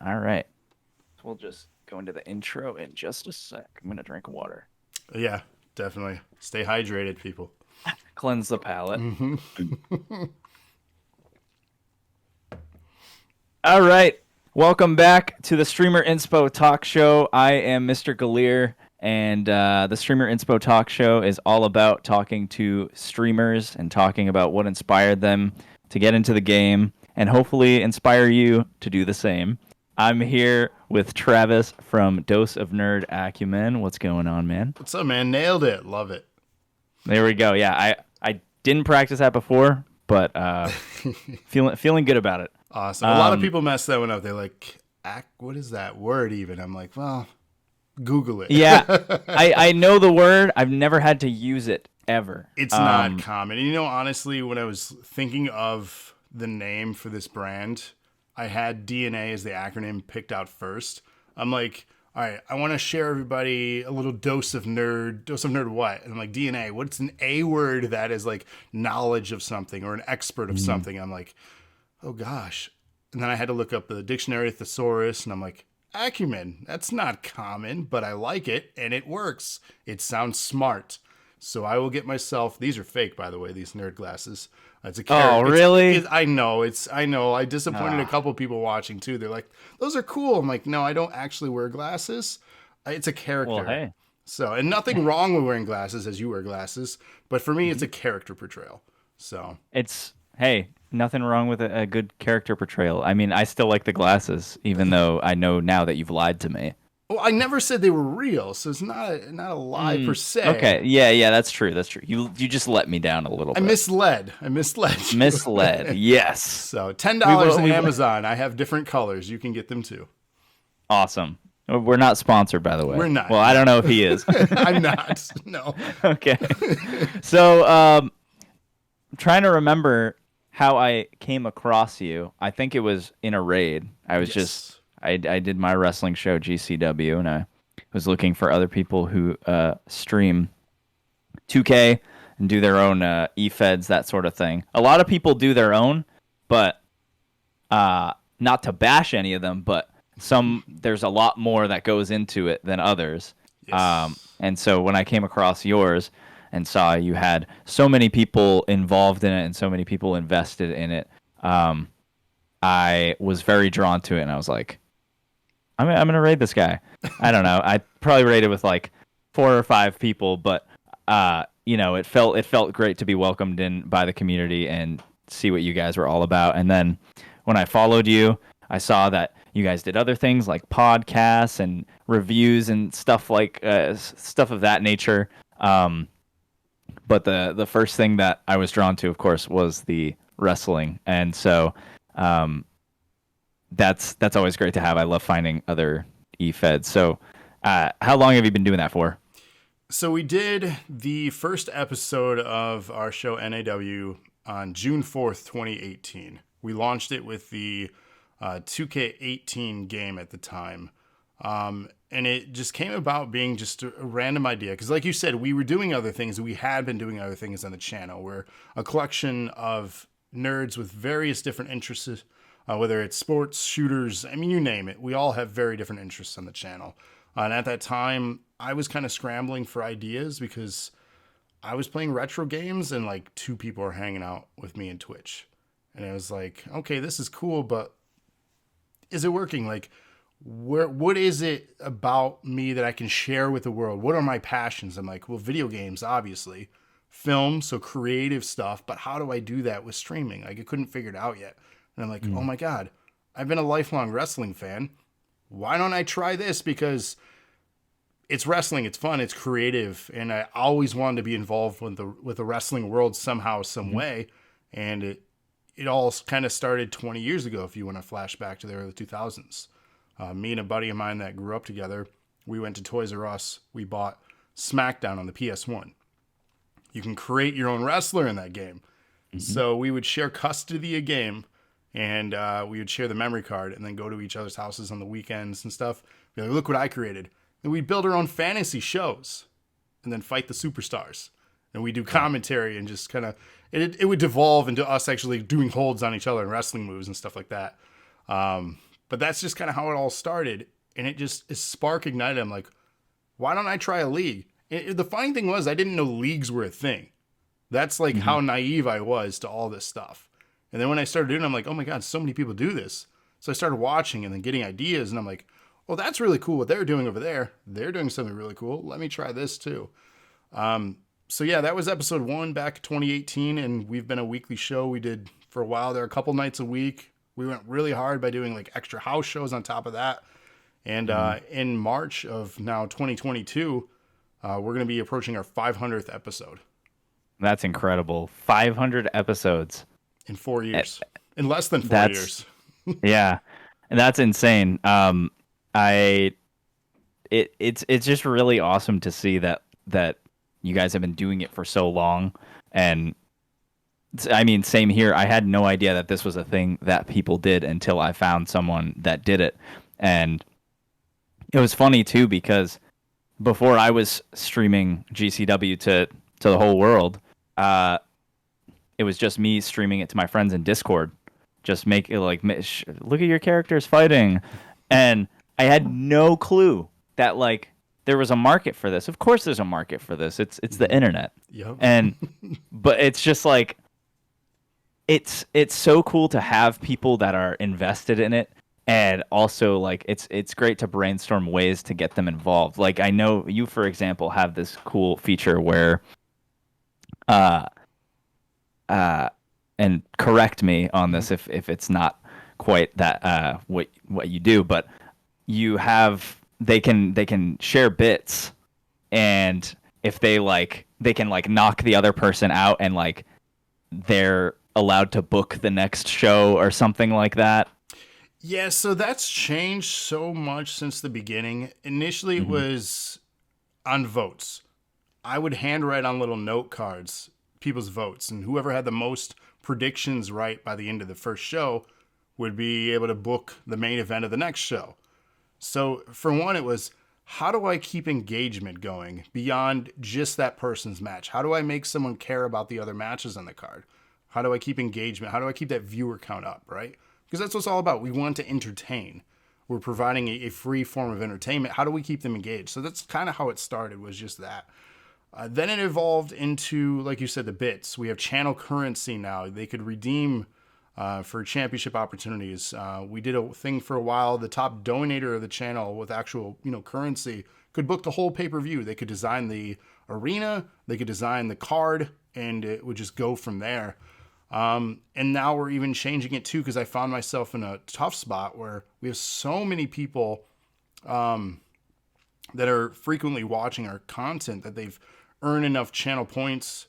All right. We'll just go into the intro in just a sec. I'm going to drink water. Yeah, definitely. Stay hydrated, people. Cleanse the palate. Hmm. All right. Welcome back to the Streamer Inspo Talk Show. I am Mr. Galeer, and the Streamer Inspo Talk Show is all about talking to streamers and talking about what inspired them to get into the game and hopefully inspire you to do the same. I'm here with Travis from Dose of Nerd Acumen. What's going on, man? What's up, man? Nailed it. Love it. There we go. Yeah, I didn't practice that before, but feeling good about it. Awesome. A lot of people mess that one up. They're like, what is that word even? I'm like, well, Google it. Yeah, I know the word. I've never had to use it ever. It's not common. And honestly, when I was thinking of the name for this brand, I had DNA as the acronym picked out first. I'm like, all right, I want to share everybody a little dose of nerd. Dose of nerd what? And I'm like, DNA. What's an A word that is like knowledge of something or an expert of something? I'm like, oh gosh. And then I had to look up the dictionary thesaurus, and I'm like, acumen. That's not common, but I like it, and it works. It sounds smart. So I will get myself. These are fake, by the way. These nerd glasses. It's a character. Oh, really? I know. I know. I disappointed a Ah, couple people watching too. They're like, "Those are cool." I'm like, "No, I don't actually wear glasses. It's a well, character." hey, So, and nothing wrong with wearing glasses, as you wear glasses. But for me, it's a character portrayal. So, it's hey, nothing wrong with a good character portrayal. I mean, I still like the glasses, even though I know now that you've lied to me. well, I never said they were real, so it's not a lie per se. Okay, yeah, that's true. That's true. You just let me down a little I bit. misled. I misled you. Misled. Yes. So $10 We on will. Amazon. I have different colors. You can get them too. Awesome. We're not sponsored, by the way. We're not. Well, I don't know if he is. I'm not. No. Okay. So, I'm trying to remember how I came across you. I think it was in a raid. I was just Yes. I did my wrestling show GCW, and I was looking for other people who stream 2K and do their own e-feds, that sort of thing. A lot of people do their own, but not to bash any of them, but there's a lot more that goes into it than others. Yes. And so when I came across yours and saw you had so many people involved in it and so many people invested in it, I was very drawn to it, and I was like, I'm gonna raid this guy. I don't know. I probably raided with like 4 or 5 people, but it felt great to be welcomed in by the community and see what you guys were all about. And then when I followed you, I saw that you guys did other things like podcasts and reviews and stuff of that nature. But the first thing that I was drawn to, of course, was the wrestling, and so that's always great to have. I love finding other e-feds. So, how long have you been doing that for? So we did the first episode of our show NAW on June 4th, 2018. We launched it with the 2K18 game at the time. And it just came about being just a random idea. Because like you said, we were doing other things. We had been doing other things on the channel. We're a collection of nerds with various different interests, whether it's sports, shooters, I mean, you name it. We all have very different interests on the channel. And at that time, I was kind of scrambling for ideas because I was playing retro games and like 2 people are hanging out with me in Twitch. And I was like, okay, this is cool, but is it working? Like, what is it about me that I can share with the world? What are my passions? I'm like, well, video games, obviously, film, so creative stuff, but how do I do that with streaming? Like, I couldn't figure it out yet. And I'm like, oh my God, I've been a lifelong wrestling fan. Why don't I try this? Because it's wrestling, it's fun, it's creative, and I always wanted to be involved with the wrestling world somehow, some way. And it all kind of started 20 years ago, if you want to flash back to the early 2000s. Me and a buddy of mine that grew up together, we went to Toys R Us. We bought SmackDown on the PS1. You can create your own wrestler in that game. So we would share custody of game, and we would share the memory card and then go to each other's houses on the weekends and stuff. Be like, look what I created. And we'd build our own fantasy shows and then fight the superstars. And we do commentary and just kind of, it would devolve into us actually doing holds on each other and wrestling moves and stuff like that. But that's just kind of how it all started. And it just is spark ignited. I'm like, why don't I try a league? The funny thing was, I didn't know leagues were a thing. That's like how naive I was to all this stuff. And then when I started doing it, I'm like, oh my God, so many people do this. So I started watching and then getting ideas. And I'm like, well, that's really cool what they're doing over there. They're doing something really cool. Let me try this too. So yeah, that was episode 1 back 2018. And we've been a weekly show. We did for a while there, a couple nights a week. We went really hard by doing like extra house shows on top of that. And in March of now 2022, we're going to be approaching our 500th episode. That's incredible. 500 episodes. In 4 years. In less than 4 years. Yeah. And that's insane. It's just really awesome to see that you guys have been doing it for so long. And I mean, same here. I had no idea that this was a thing that people did until I found someone that did it. And it was funny too, because before I was streaming GCW to the whole world, it was just me streaming it to my friends in Discord. Just make it like, look at your characters fighting. And I had no clue that like there was a market for this. Of course there's a market for this. It's the internet. Yep. And but it's just like it's so cool to have people that are invested in it. And also, like, it's great to brainstorm ways to get them involved. Like, I know you, for example, have this cool feature where, and correct me on this if it's not quite that what you do, but you have they can share bits, and if they can like knock the other person out, and like they're allowed to book the next show or something like that. Yeah, so that's changed so much since the beginning. Initially, it was on votes. I would handwrite on little note cards people's votes, and whoever had the most predictions right by the end of the first show would be able to book the main event of the next show. So for one, it was, how do I keep engagement going beyond just that person's match? How do I make someone care about the other matches on the card? How do I keep engagement? How do I keep that viewer count up, right? Because that's what it's all about. We want to entertain. We're providing a free form of entertainment. How do we keep them engaged? So that's kind of how it started, was just that. Then it evolved into, like you said, the bits. We have channel currency now. They could redeem for championship opportunities. We did a thing for a while. The top donator of the channel with actual, currency could book the whole pay-per-view. They could design the arena. They could design the card, and it would just go from there. And now we're even changing it too, because I found myself in a tough spot where we have so many people that are frequently watching our content that they've earned enough channel points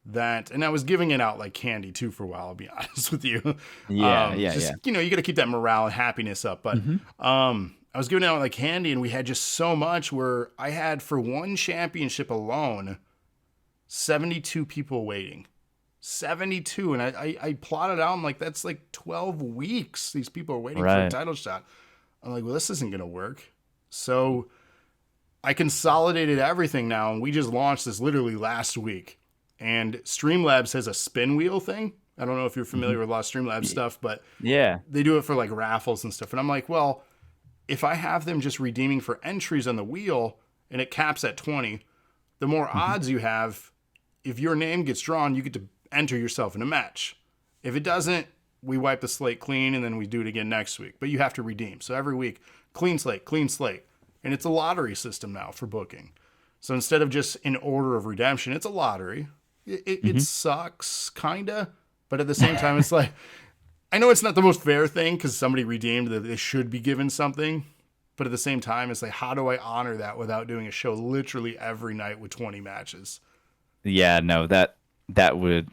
that, and I was giving it out like candy too for a while, I'll be honest with you. You got to keep that morale and happiness up. But I was giving it out like candy, and we had just so much where I had, for one championship alone, 72 people waiting. 72, and I plotted out, I'm like, that's like 12 weeks these people are waiting for a title shot. I'm like, well, this isn't gonna work. So I consolidated everything now, and we just launched this literally last week. And Streamlabs has a spin wheel thing. I don't know if you're familiar with a lot of Streamlabs stuff, but yeah, they do it for like raffles and stuff. And I'm like, well, if I have them just redeeming for entries on the wheel and it caps at 20, the more odds you have, if your name gets drawn, you get to enter yourself in a match. If it doesn't, we wipe the slate clean, and then we do it again next week. But you have to redeem. So every week, clean slate, clean slate. And it's a lottery system now for booking. So instead of just in order of redemption, it's a lottery. It sucks, kind of. But at the same time, it's like, I know it's not the most fair thing because somebody redeemed that they should be given something. But at the same time, it's like, how do I honor that without doing a show literally every night with 20 matches? Yeah, no, that would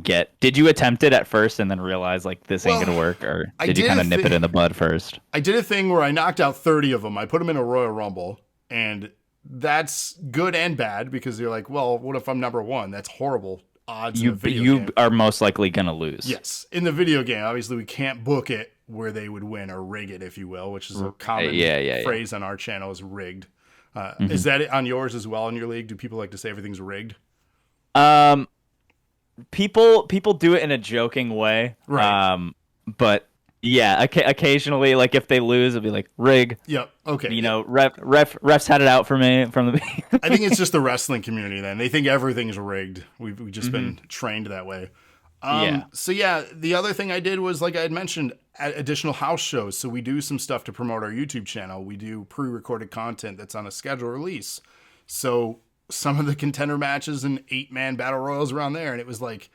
get. Did you attempt it at first and then realize like this ain't gonna work, or did you kind of nip it in the bud first? I did a thing where I knocked out 30 of them. I put them in a Royal Rumble, and that's good and bad, because you're like, well, what if I'm number one? That's horrible odds. In the video game. Are most likely gonna lose. Yes, in the video game, obviously we can't book it where they would win, or rig it, if you will, which is a common phrase on our channel, is rigged. Is that on yours as well in your league? Do people like to say everything's rigged? People do it in a joking way, right? But Yeah, occasionally, like if they lose, it'll be like rig. Yep. Okay. You know, refs had it out for me from the beginning. I think it's just the wrestling community. Then they think everything's rigged. We've just Hmm. been trained that way. Yeah. So yeah, the other thing I did was, like I had mentioned, additional house shows. So we do some stuff to promote our YouTube channel. We do pre-recorded content that's on a scheduled release. So some of the contender matches and 8-man battle royals around there, and it was like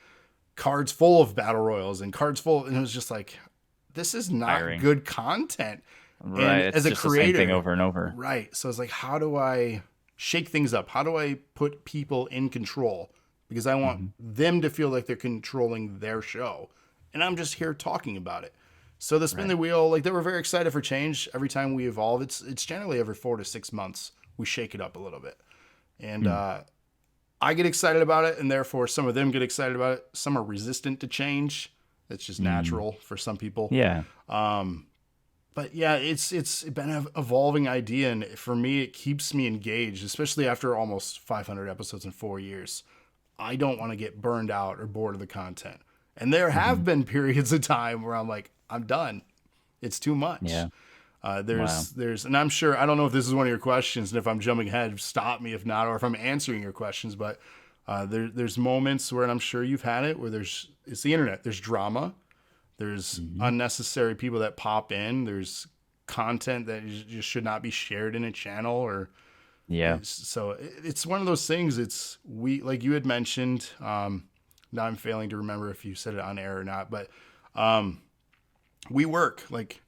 cards full of battle royals and cards full, and it was just like, this is not Tiring. good content. Right. And It's as a just the same thing creator, over and over. right? So I was like, how do I shake things up? How do I put people in control? Because I want Hmm. them to feel like they're controlling their show. And I'm just here talking about it. So the spin Right. the wheel, like, they were very excited for change. Every time we evolve, it's generally every 4 to 6 months we shake it up a little bit. And Mm. I get excited about it, and therefore some of them get excited about it. Some are resistant to change. That's just Mm. natural for some people. Yeah. But yeah, it's been an evolving idea, and for me, it keeps me engaged, especially after almost 500 episodes in 4 years. I don't want to get burned out or bored of the content, and there Hmm. have been periods of time where I'm like, I'm done. It's too much. Yeah. Wow. There's, and I'm sure, I don't know if this is one of your questions, and if I'm jumping ahead, stop me if not, or if I'm answering your questions. But there's moments where, and I'm sure you've had it, where it's the internet. There's drama. There's Hmm. unnecessary people that pop in. There's content that just should not be shared in a channel, or Yeah. so it's one of those things. It's we, like you had mentioned. Now I'm failing to remember if you said it on air or not, but we work like.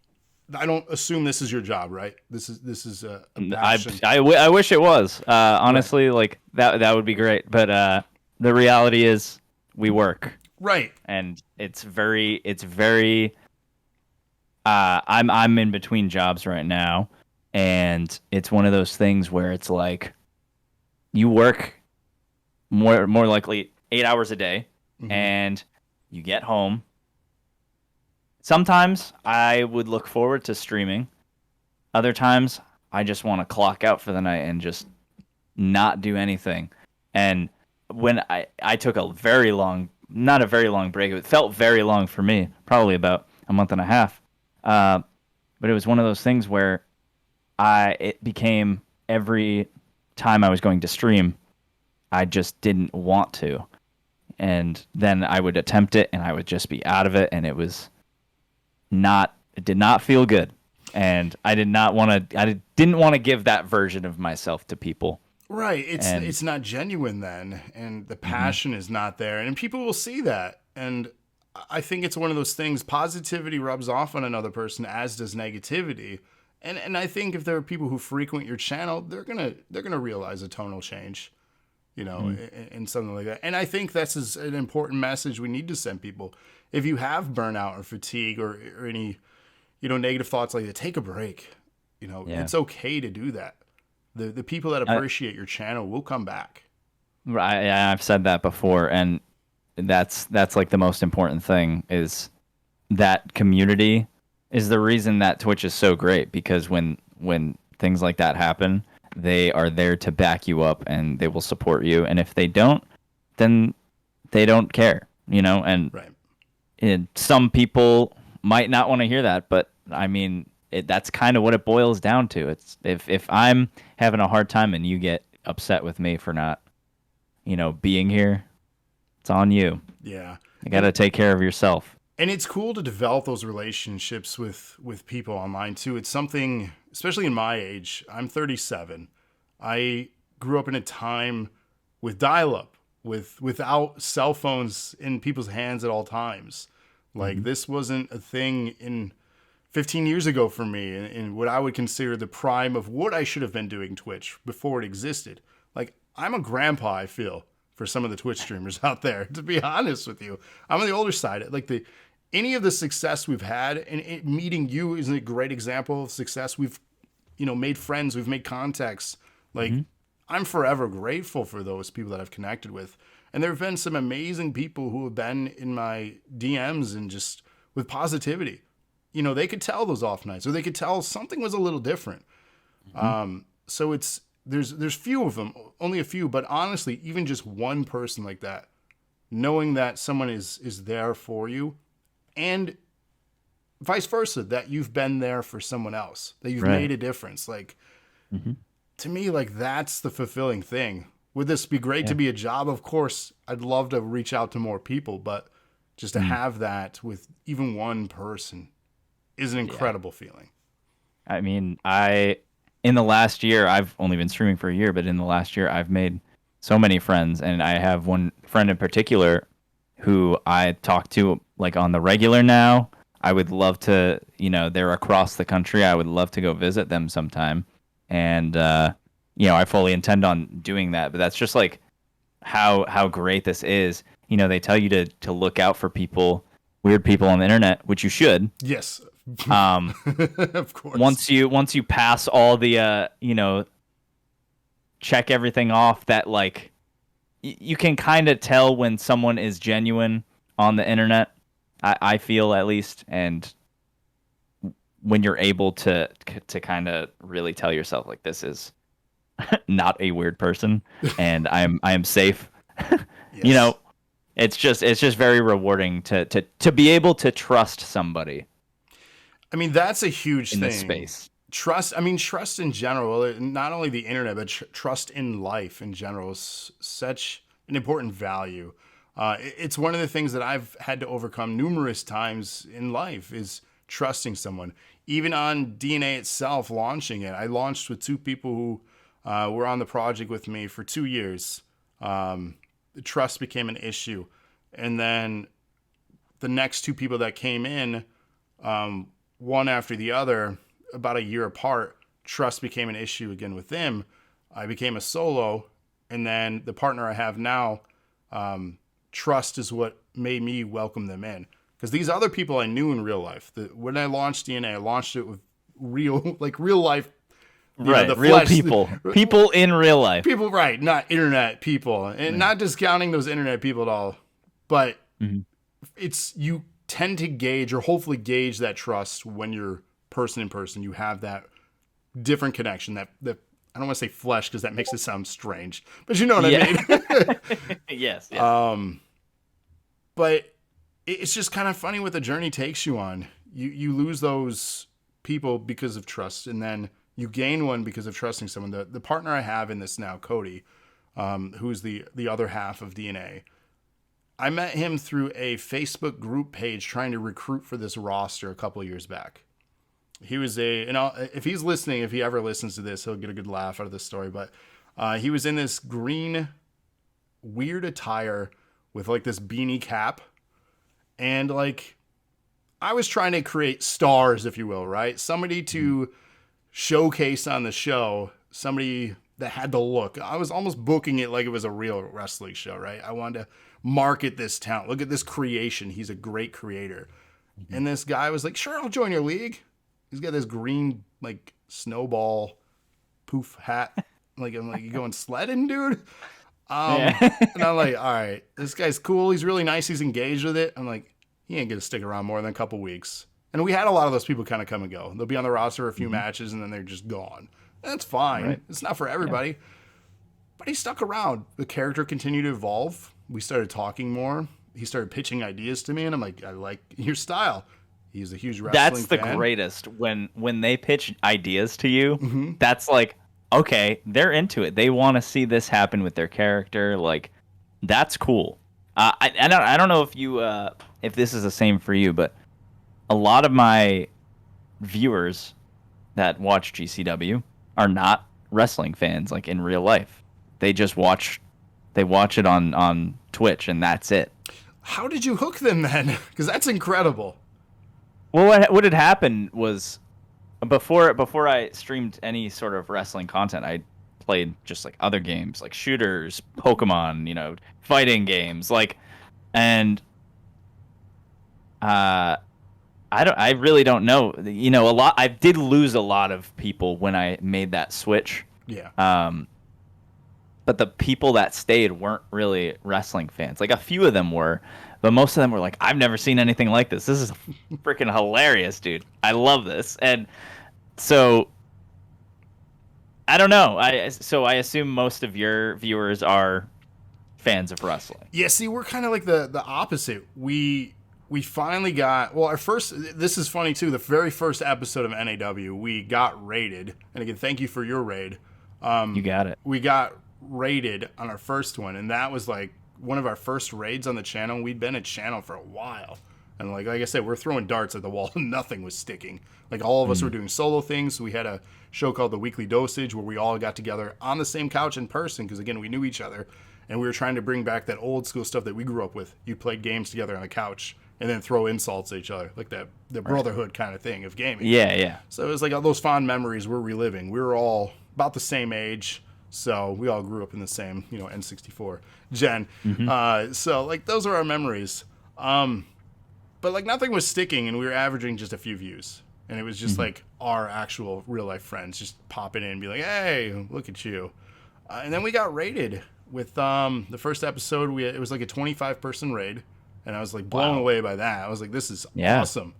I don't assume this is your job, right? This is a passion, I wish it was. right? Honestly, like that would be great. But the reality is, we work, Right. and it's very. I'm in between jobs right now, and it's one of those things where it's like you work more likely 8 hours a day, Hmm. and you get home. Sometimes I would look forward to streaming. Other times I just want to clock out for the night and just not do anything. And when I took a very long, not a very long break, it felt very long for me, probably about a month and a half. Uh, but it was one of those things where it became every time I was going to stream, I just didn't want to. And then I would attempt it and I would just be out of it. And it did not feel good. And I didn't want to give that version of myself to people. Right. And It's not genuine then, and the mhm, passion is not there, and people will see that. And I think it's one of those things. Positivity rubs off on another person, as does negativity. And I think if there are people who frequent your channel, they're gonna realize a tonal change, mhm, in something like that. And I think that's an important message we need to send people. If you have burnout or fatigue, or any negative thoughts like that, take a break. yeah. It's okay to do that. The people that I, appreciate your channel will come back. I've said that before, and that's like the most important thing is that community is the reason that Twitch is so great because when things like that happen, they are there to back you up and they will support you. And if they don't, then they don't care, and Right. some people might not want to hear that, but I mean, that's kind of what it boils down to. It's if I'm having a hard time and you get upset with me for not, being here, it's on you. Yeah. You got And to take care of yourself. and it's cool to develop those relationships with people online too. It's something, especially in my age. I'm 37. I grew up in a time with dial-up, without cell phones in people's hands at all times. Like, Hmm. this wasn't a thing in 15 years ago for me, in what I would consider the prime of what I should have been doing Twitch before it existed. Like, I'm a grandpa, I feel, for some of the Twitch streamers out there, to be honest with you. I'm on the older side. Like, any of the success we've had, and meeting you is a great example of success. We've, made friends, we've made contacts. Like, Hmm. I'm forever grateful for those people that I've connected with. And there have been some amazing people who have been in my DMs, and just with positivity. They could tell those off nights, or they could tell something was a little different. Hmm. So there's few of them, only a few, but honestly, even just one person like that, knowing that someone is there for you, and vice versa, that you've been there for someone else, that you've Right. made a difference. Like, Hmm. to me, like, that's the fulfilling thing. Would this be great to Yeah. be a job? Of course, I'd love to reach out to more people, but just to Mm. have that with even one person is an Yeah. incredible feeling. I mean, in the last year, I've only been streaming for a year, but in the last year, I've made so many friends, and I have one friend in particular who I talk to like on the regular now. I would love to, they're across the country. I would love to go visit them sometime, and I fully intend on doing that. But that's just like how great this is. They tell you to look out for people, weird people on the internet, which you should. Yes, Um, of course. once you pass all the check everything off that like you can kind of tell when someone is genuine on the internet. I feel at least, and when you're able to kind of really tell yourself like this is not a weird person and I am safe. you Yes. know, it's just very rewarding to be able to trust somebody I mean, that's a huge in this thing. space. Trust, I mean, trust in general, not only the internet, but trust in life in general is such an important value. It's one of the things that I've had to overcome numerous times in life is trusting someone. Even on DNA itself, launching it, I launched with two people who were on the project with me for 2 years. The trust became an issue. And then the next two people that came in, one after the other, about a year apart, trust became an issue again with them. I became a solo, and then the partner I have now, trust is what made me welcome them in. Because these other people I knew in real life. When I launched DNA, I launched it with real, like real life, Right, the real flesh, people in real life. people, right? Not internet people, and Yeah. not discounting those internet people at all, but Mhm. it's you tend to gauge or hopefully gauge that trust when you're person in person. You have that different connection that I don't want to say flesh because that makes it sound strange, but you know what I Yeah. mean. Yes, yes. But it's just kind of funny what the journey takes you on. You lose those people because of trust, and then you gain one because of trusting someone. The partner I have in this now, Cody, who's the other half of DNA. I met him through a Facebook group page trying to recruit for this roster a couple of years back. He was if he's listening, if he ever listens to this, he'll get a good laugh out of this story. But he was in this green, weird attire with like this beanie cap. And like, I was trying to create stars, if you will, right? Somebody to showcase on the show, somebody that had the look. I was almost booking it like it was a real wrestling show, right? I wanted to market this talent. Look at this creation. He's a great creator. And this guy was like, sure, I'll join your league. He's got this green, like, snowball poof hat. Like, I'm like, you going sledding, dude? Yeah. And I'm like, all right, this guy's cool. He's really nice. He's engaged with it. I'm like, he ain't going to stick around more than a couple weeks. And we had a lot of those people kind of come and go. They'll be on the roster a few matches and then they're just gone. That's fine. Right. It's not for everybody. But he stuck around. The character continued to evolve. We started talking more. He started pitching ideas to me, and I'm like, I like your style. He's a huge wrestling That's the fan. greatest when they pitch ideas to you. That's like, okay, they're into it. They want to see this happen with their character. Like, that's cool. I don't know if this is the same for you, but a lot of my viewers that watch GCW are not wrestling fans like in real life. They just watch it on Twitch and that's it. How did you hook them then? Because that's incredible. Well, what had happened was before I streamed any sort of wrestling content, I played just like other games like shooters, Pokemon, fighting games, like, and I really don't know. A lot. I did lose a lot of people when I made that switch. Yeah. But the people that stayed weren't really wrestling fans. Like a few of them were, but most of them were like, I've never seen anything like this. This is freaking hilarious, dude. I love this. And so I don't know. I assume most of your viewers are fans of wrestling. Yeah, see, we're kind of like the opposite. We we finally got, well, this is funny too, the very first episode of NAW, we got raided. And again, thank you for your raid. You got it. We got raided on our first one, and that was like one of our first raids on the channel. We'd been a channel for a while. And like I said, we're throwing darts at the wall and nothing was sticking. Like all of us were doing solo things. We had a show called The Weekly Dosage where we all got together on the same couch in person because, again, we knew each other. And we were trying to bring back that old school stuff that we grew up with. You played games together on a couch and then throw insults at each other. Like the brotherhood kind of thing of gaming. Yeah, yeah. So it was like all those fond memories we're reliving. We were all about the same age. So we all grew up in the same, N64 gen. So like those are our memories. But like nothing was sticking, and we were averaging just a few views. And it was just like our actual real life friends just popping in and be like, hey, look at you. And then we got raided with the first episode. It was like a 25-person raid. And I was like blown away by that. I was like, this is awesome.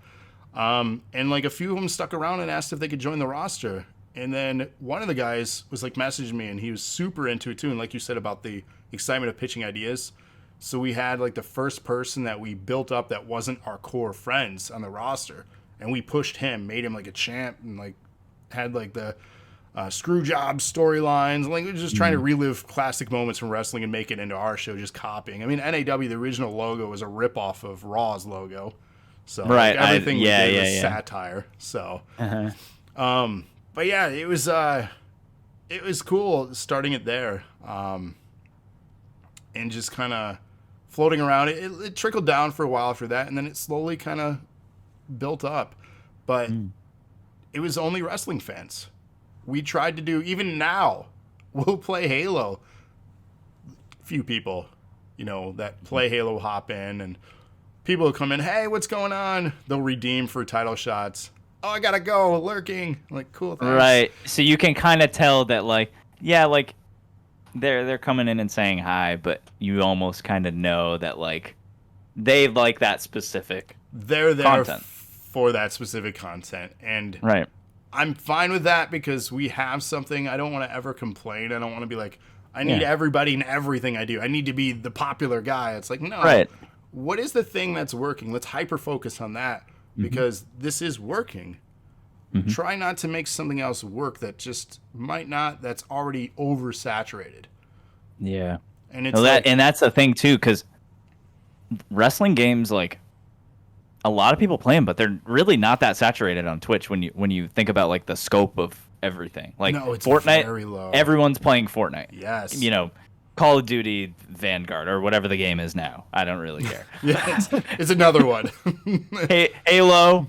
And like a few of them stuck around and asked if they could join the roster. And then one of the guys was like messaging me, and he was super into it too. And like you said about the excitement of pitching ideas. So we had like the first person that we built up that wasn't our core friends on the roster. And we pushed him, made him like a champ, and like had like the screw job storylines. Like we were just trying to relive classic moments from wrestling and make it into our show, just copying. I mean, NAW, the original logo was a ripoff of Raw's logo. So right, like, everything we did was satire. So, but yeah, it was cool starting it there, and just kind of floating around. It trickled down for a while after that, and then it slowly kind of built up. But it was only wrestling fans. We tried to do, even now, we'll play Halo. Few people, that play Halo hop in, and people will come in, hey, what's going on? They'll redeem for title shots. Oh, I gotta go, lurking. Like, cool, thanks. Right. So you can kind of tell that, like, yeah, like, they're coming in and saying hi, but you almost kind of know that, like, they like that specific They're there content. For that specific content. And right. I'm fine with that because we have something. I don't want to ever complain. I don't want to be like, I need everybody in everything I do. I need to be the popular guy. It's like, no. Right. What is the thing that's working? Let's hyper-focus on that because this is working. Try not to make something else work that just might not, that's already oversaturated. Yeah. And it's and that's the thing, too, because wrestling games, like, a lot of people play them, but they're really not that saturated on Twitch when you think about, like, the scope of everything. Like, no, it's Fortnite, very low. Everyone's playing Fortnite. Yes. Call of Duty Vanguard or whatever the game is now. I don't really care. Yeah, it's another one. Halo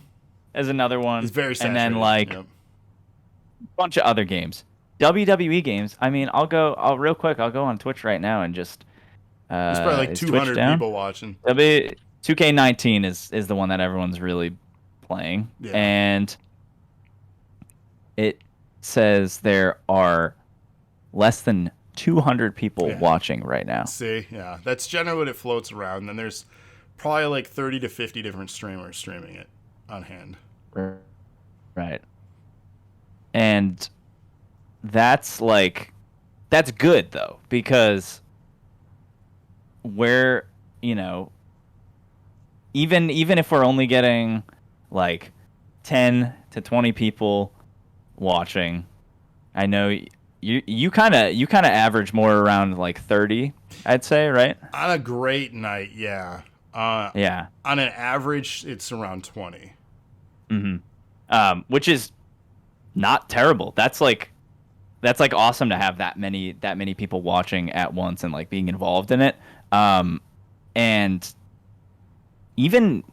is another one. It's very saturated. And then, like, a bunch of other games. WWE games. I mean, I'll go on Twitch right now and just... There's probably like 200 people watching. 2K19 is the one that everyone's really playing. Yeah. And it says there are less than 200 people watching right now. See, yeah. That's generally what it floats around. And then there's probably like 30 to 50 different streamers streaming it on hand. Right. And that's good, though, because we're, even if we're only getting like 10 to 20 people watching, I know you kind of average more around like 30, I'd say, right? On a great night, yeah. Yeah. On an average, it's around 20. Which is not terrible. That's like awesome to have that many people watching at once and like being involved in it. And even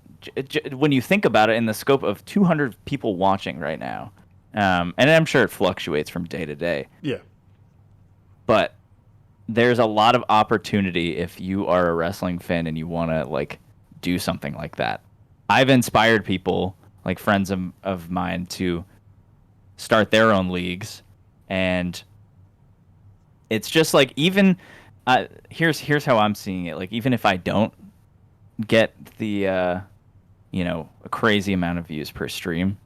when you think about it in the scope of 200 people watching right now, and I'm sure it fluctuates from day to day. Yeah. But there's a lot of opportunity if you are a wrestling fan and you want to like do something like that. I've inspired people, like friends of mine, to start their own leagues, and it's just like, even here's how I'm seeing it. Like, even if I don't get the a crazy amount of views per stream,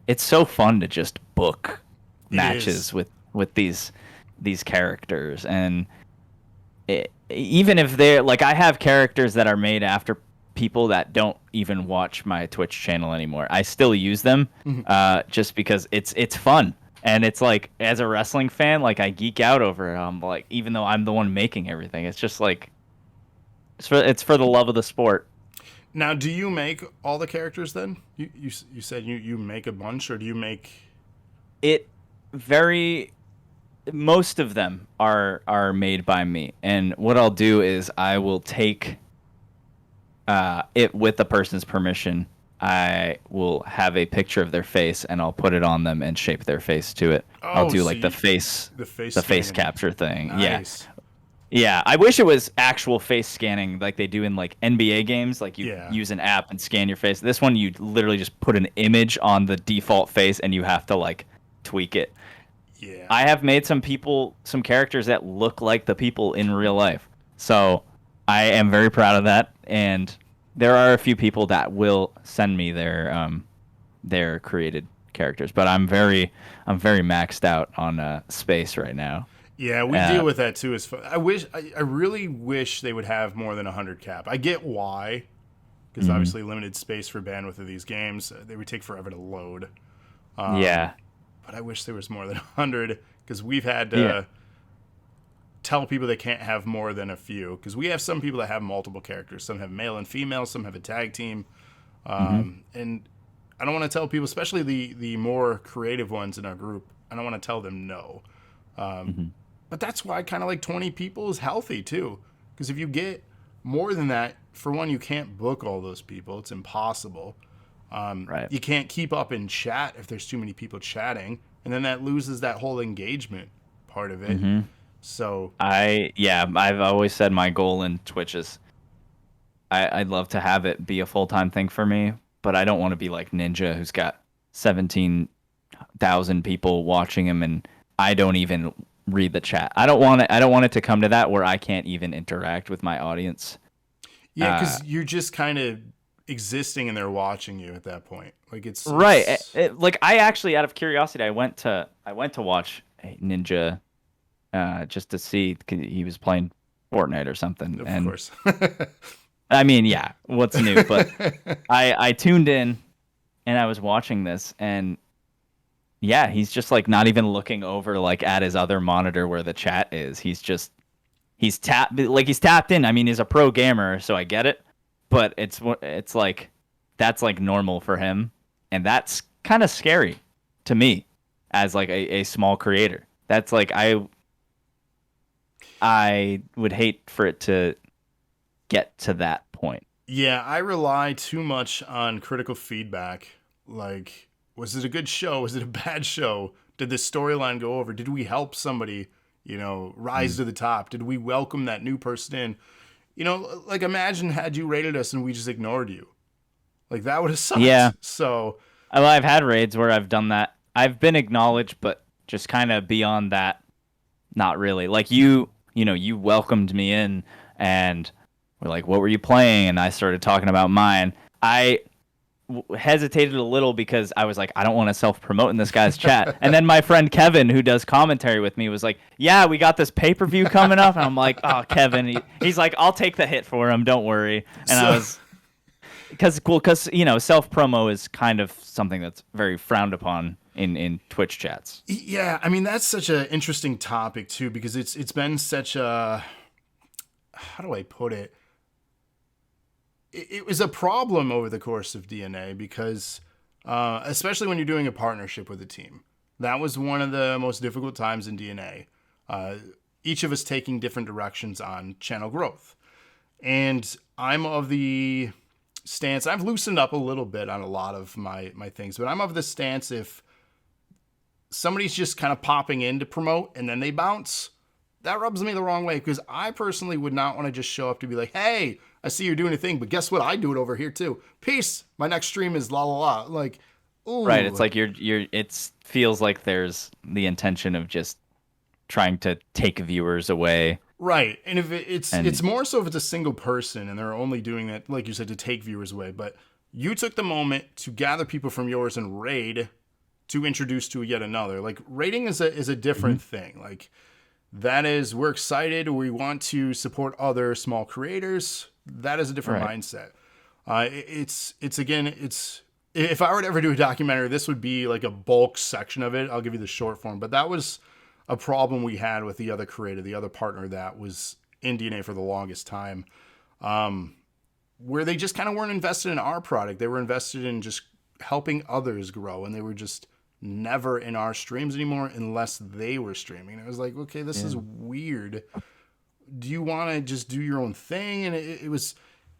it's so fun to just book matches with these characters. And even if they're like, I have characters that are made after people that don't even watch my Twitch channel anymore. I still use them, just because it's fun. And it's like, as a wrestling fan, like I geek out over it. I'm like, even though I'm the one making everything, it's just like it's for the love of the sport. Now, do you make all the characters then? You said you make a bunch, or do you make? It very Most of them are made by me, and what I'll do is I will take it with the person's permission. I will have a picture of their face and I'll put it on them and shape their face to it. I'll Oh, do so like the face the face scanning. capture thing. Yeah. Nice. Yeah, I wish it was actual face scanning like they do in like NBA games. Like you Yeah. use an app and scan your face. This one, you literally just put an image on the default face and you have to like tweak it. Yeah. I have made some characters that look like the people in real life. So I am very proud of that. And there are a few people that will send me their created characters, but I'm very maxed out on space right now. Yeah, we Uh, deal with that too. I really wish they would have more than 100 cap. I get why, because obviously limited space for bandwidth of these games. They would take forever to load. Yeah. But I wish there was more than 100, because we've had to Yeah. tell people they can't have more than a few. Because we have some people that have multiple characters. Some have male and female. Some have a tag team. And I don't want to tell people, especially the more creative ones in our group, I don't want to tell them no. But that's why kind of like 20 people is healthy too. Because if you get more than that, for one, you can't book all those people. It's impossible. Right. You can't keep up in chat if there's too many people chatting. And then that loses that whole engagement part of it. So, I've always said my goal in Twitch is I'd love to have it be a full-time thing for me, but I don't want to be like Ninja, who's got 17,000 people watching him and I don't even read the chat. I don't want it to come to that where I can't even interact with my audience. yeah, because you're just kind of existing and they're watching you at that point. Like Right. it's- Like I actually, out of curiosity, I went to watch Ninja just to see 'cause he was playing Fortnite or something. Of And course. I mean, yeah, what's new? But I tuned in and I was watching this, and yeah, he's just like not even looking over like at his other monitor where the chat is. He's tapped in. I mean, he's a pro gamer, so I get it. But it's like that's like normal for him, and that's kind of scary to me as like a small creator. That's like I would hate for it to get to that point. Yeah, I rely too much on critical feedback. Like, was it a good show? Was it a bad show? Did the storyline go over? Did we help somebody, rise to the top? Did we welcome that new person in? Like imagine had you rated us and we just ignored you. Like that would have sucked. Yeah. So, Well, I've had raids where I've done that. I've been acknowledged, but just kind of beyond that, not really. Like you welcomed me in and were like, "What were you playing?" And I started talking about mine. I hesitated a little because I was like, I don't want to self-promote in this guy's chat. And then my friend Kevin, who does commentary with me, was like, yeah, we got this pay-per-view coming up. And I'm like, oh, Kevin. He's like, I'll take the hit for him. Don't worry. And I was, because self-promo is kind of something that's very frowned upon in Twitch chats. yeah, I mean, that's such an interesting topic too, because it's been such a, how do I put it? It was a problem over the course of DNA because, especially when you're doing a partnership with a team, that was one of the most difficult times in DNA. Each of us taking different directions on channel growth. And I'm of the stance, I've loosened up a little bit on a lot of my things, but I'm of the stance if somebody's just kind of popping in to promote and then they bounce, that rubs me the wrong way because I personally would not want to just show up to be like, hey, I see you're doing a thing, but guess what? I do it over here too. Peace. My next stream is la la la. Like, ooh. Right. It's like it feels like there's the intention of just trying to take viewers away. Right. And if it's more so if it's a single person and they're only doing that, like you said, to take viewers away. But you took the moment to gather people from yours and raid to introduce to yet another. Like raiding is a different thing. Like that is, we're excited. We want to support other small creators. That is a different mindset. It's again, it's if I were to ever do a documentary, this would be like a bulk section of it. I'll give you the short form, but that was a problem we had with the other creator, the other partner that was in DNA for the longest time, where they just kind of weren't invested in our product. They were invested in just helping others grow, and they were just never in our streams anymore unless they were streaming. It was like, okay, this is weird. Do you want to just do your own thing? And it was,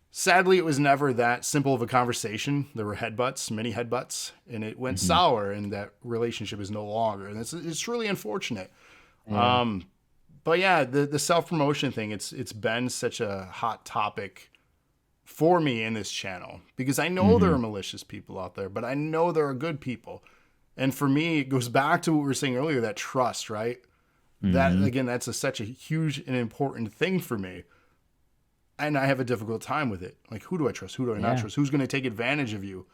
sadly, it was never that simple of a conversation. There were headbutts, many headbutts, and it went sour, and that relationship is no longer. And it's really unfortunate. Yeah. But yeah, the self-promotion thing, it's been such a hot topic for me in this channel, because I know there are malicious people out there, but I know there are good people. And for me, it goes back to what we were saying earlier, that trust, right? That, again, that's such a huge and important thing for me. And I have a difficult time with it. Like, who do I trust? Who do I not trust? Who's going to take advantage of you?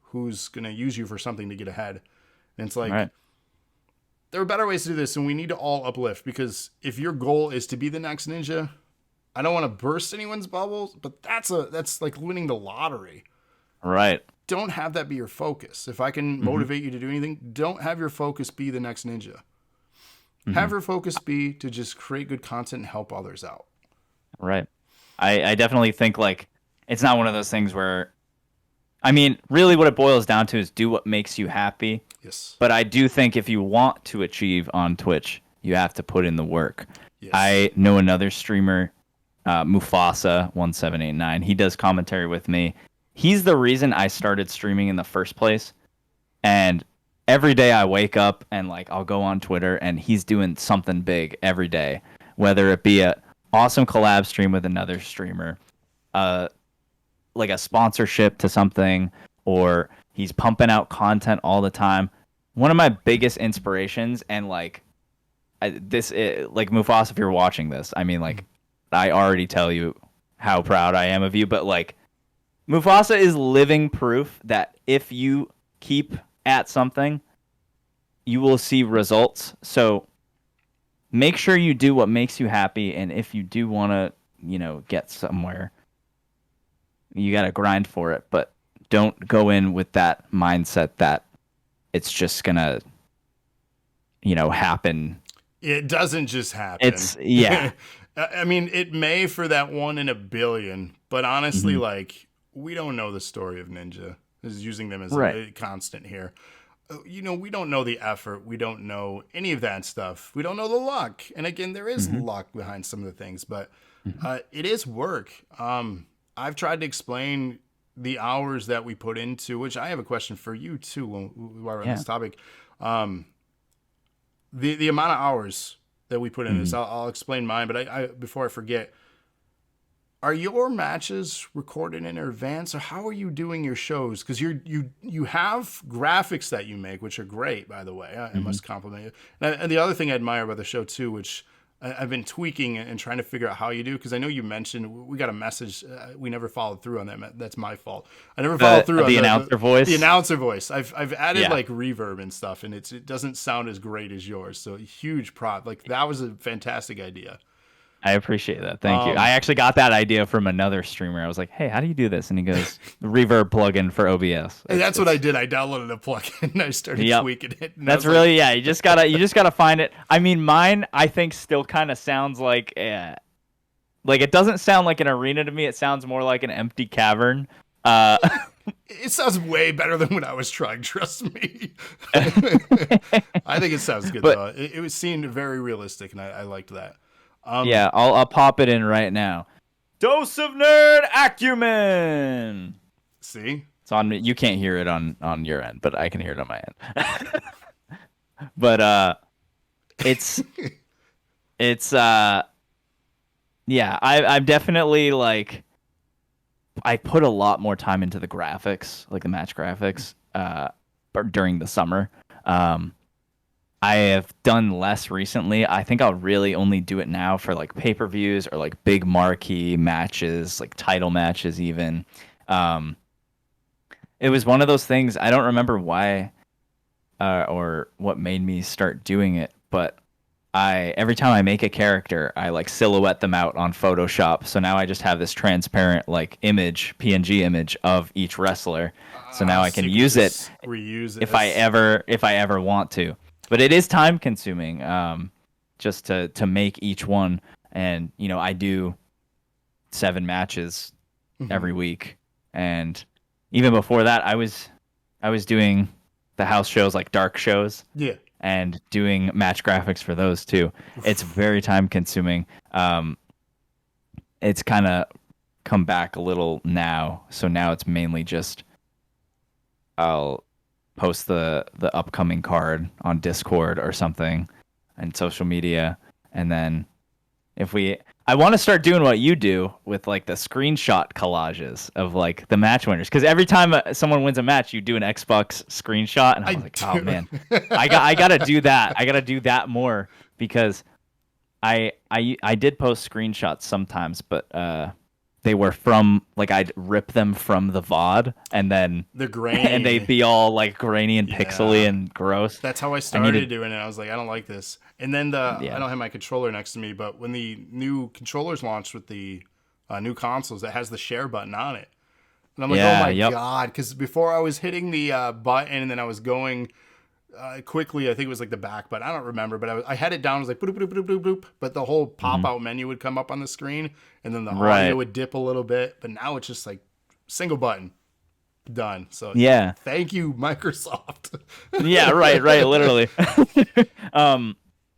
Who's going to use you for something to get ahead? And it's like, there are better ways to do this, and we need to all uplift, because if your goal is to be the next ninja, I don't want to burst anyone's bubbles, but that's like winning the lottery. Right. Don't have that be your focus. If I can motivate you to do anything, don't have your focus be the next ninja. Have your focus be to just create good content and help others out. Right. I definitely think, like, it's not one of those things where, I mean, really what it boils down to is do what makes you happy. Yes. But I do think if you want to achieve on Twitch, you have to put in the work. Yes. I know another streamer, Mufasa1789. He does commentary with me. He's the reason I started streaming in the first place. And every day I wake up and, like, I'll go on Twitter and he's doing something big every day, whether it be a awesome collab stream with another streamer, like a sponsorship to something, or he's pumping out content all the time. One of my biggest inspirations, and like Mufasa, if you're watching this, I mean, like, I already tell you how proud I am of you, but like, Mufasa is living proof that if you keep at something, you will see results. So make sure you do what makes you happy, and if you do want to, get somewhere, you got to grind for it, but don't go in with that mindset that it's just going to, happen. It doesn't just happen. It's, yeah. I mean, it may for that 1 in a billion, but honestly, like, we don't know the story of Ninja. This is using them as a constant here. We don't know the effort. We don't know any of that stuff. We don't know the luck. And again, there is luck behind some of the things, but it is work. I've tried to explain the hours that we put into, which I have a question for you too while we're on this topic. The amount of hours that we put in this, I'll explain mine, but I before I forget, are your matches recorded in advance, or how are you doing your shows? Because you have graphics that you make, which are great, by the way. I must compliment you. And the other thing I admire about the show too, which I've been tweaking and trying to figure out how you do, because I know you mentioned we got a message, we never followed through on that. That's my fault. I never followed through on the announcer voice. The announcer voice. I've added like reverb and stuff, and it doesn't sound as great as yours. So huge prop. Like, that was a fantastic idea. I appreciate that. Thank you. I actually got that idea from another streamer. I was like, hey, how do you do this? And he goes, reverb plugin for OBS. And that's what I did. I downloaded a plugin and I started tweaking it. That's really, you just gotta find it. I mean, mine, I think, still kind of sounds like it doesn't sound like an arena to me. It sounds more like an empty cavern. It sounds way better than what I was trying, trust me. I think it sounds good, though. It seemed very realistic, and I liked that. I'll pop it in right now. Dose of Nerd Acumen. See? It's on me. You can't hear it on your end, but I can hear it on my end. But I'm definitely, like, I put a lot more time into the graphics, like the match graphics, during the summer. I have done less recently. I think I'll really only do it now for, like, pay-per-views or, like, big marquee matches, like title matches even. It was one of those things, I don't remember why or what made me start doing it, but every time I make a character, I like silhouette them out on Photoshop. So now I just have this transparent like image, PNG image of each wrestler. So now I So can you use it just reuse if I this. ever want to. But it is time consuming, just to make each one. And I do 7 matches every week, and even before that, I was doing the house shows, like dark shows, Yeah. and doing match graphics for those too. It's very time consuming. It's kind of come back a little now, so now it's mainly just I'll post the upcoming card on Discord or something and social media, and then if we I want to start doing what you do with like the screenshot collages of like the match winners, because every time someone wins a match, you do an Xbox screenshot, and I was like, oh man, I gotta do that. I gotta do that more, because I did post screenshots sometimes, but they were from like I'd rip them from the VOD, and then The grainy. and they'd be all like grainy and pixely and gross. That's how I started doing it. I was like, I don't like this. And then I Yeah. don't have my controller next to me, but when the new controllers launched with the new consoles, it has the share button on it. And I'm like, Yeah, oh my yep. God. Because before I was hitting the button and then I was going quickly, I think it was like the back button. I don't remember, but I had it down. It was like boop, boop, boop, boop, boop. But the whole pop out menu would come up on the screen, and then the Right. audio would dip a little bit. But now it's just like single button. Done. So Yeah. thank you, Microsoft. Yeah, right, literally.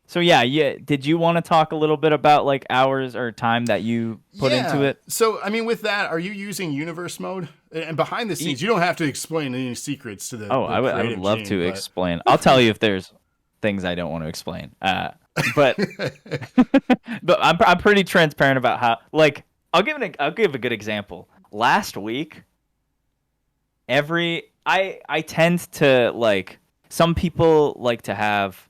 So yeah, did you want to talk a little bit about like hours or time that you put into it? So, I mean, with that, are you using universe mode? And behind the scenes, you don't have to explain any secrets to the. Oh, the I would creative love team, to but- explain. I'll tell you if there's things I don't want to explain. But but I'm pretty transparent about how, like, I'll give a good example. Last week, I tend to, like, some people like to have,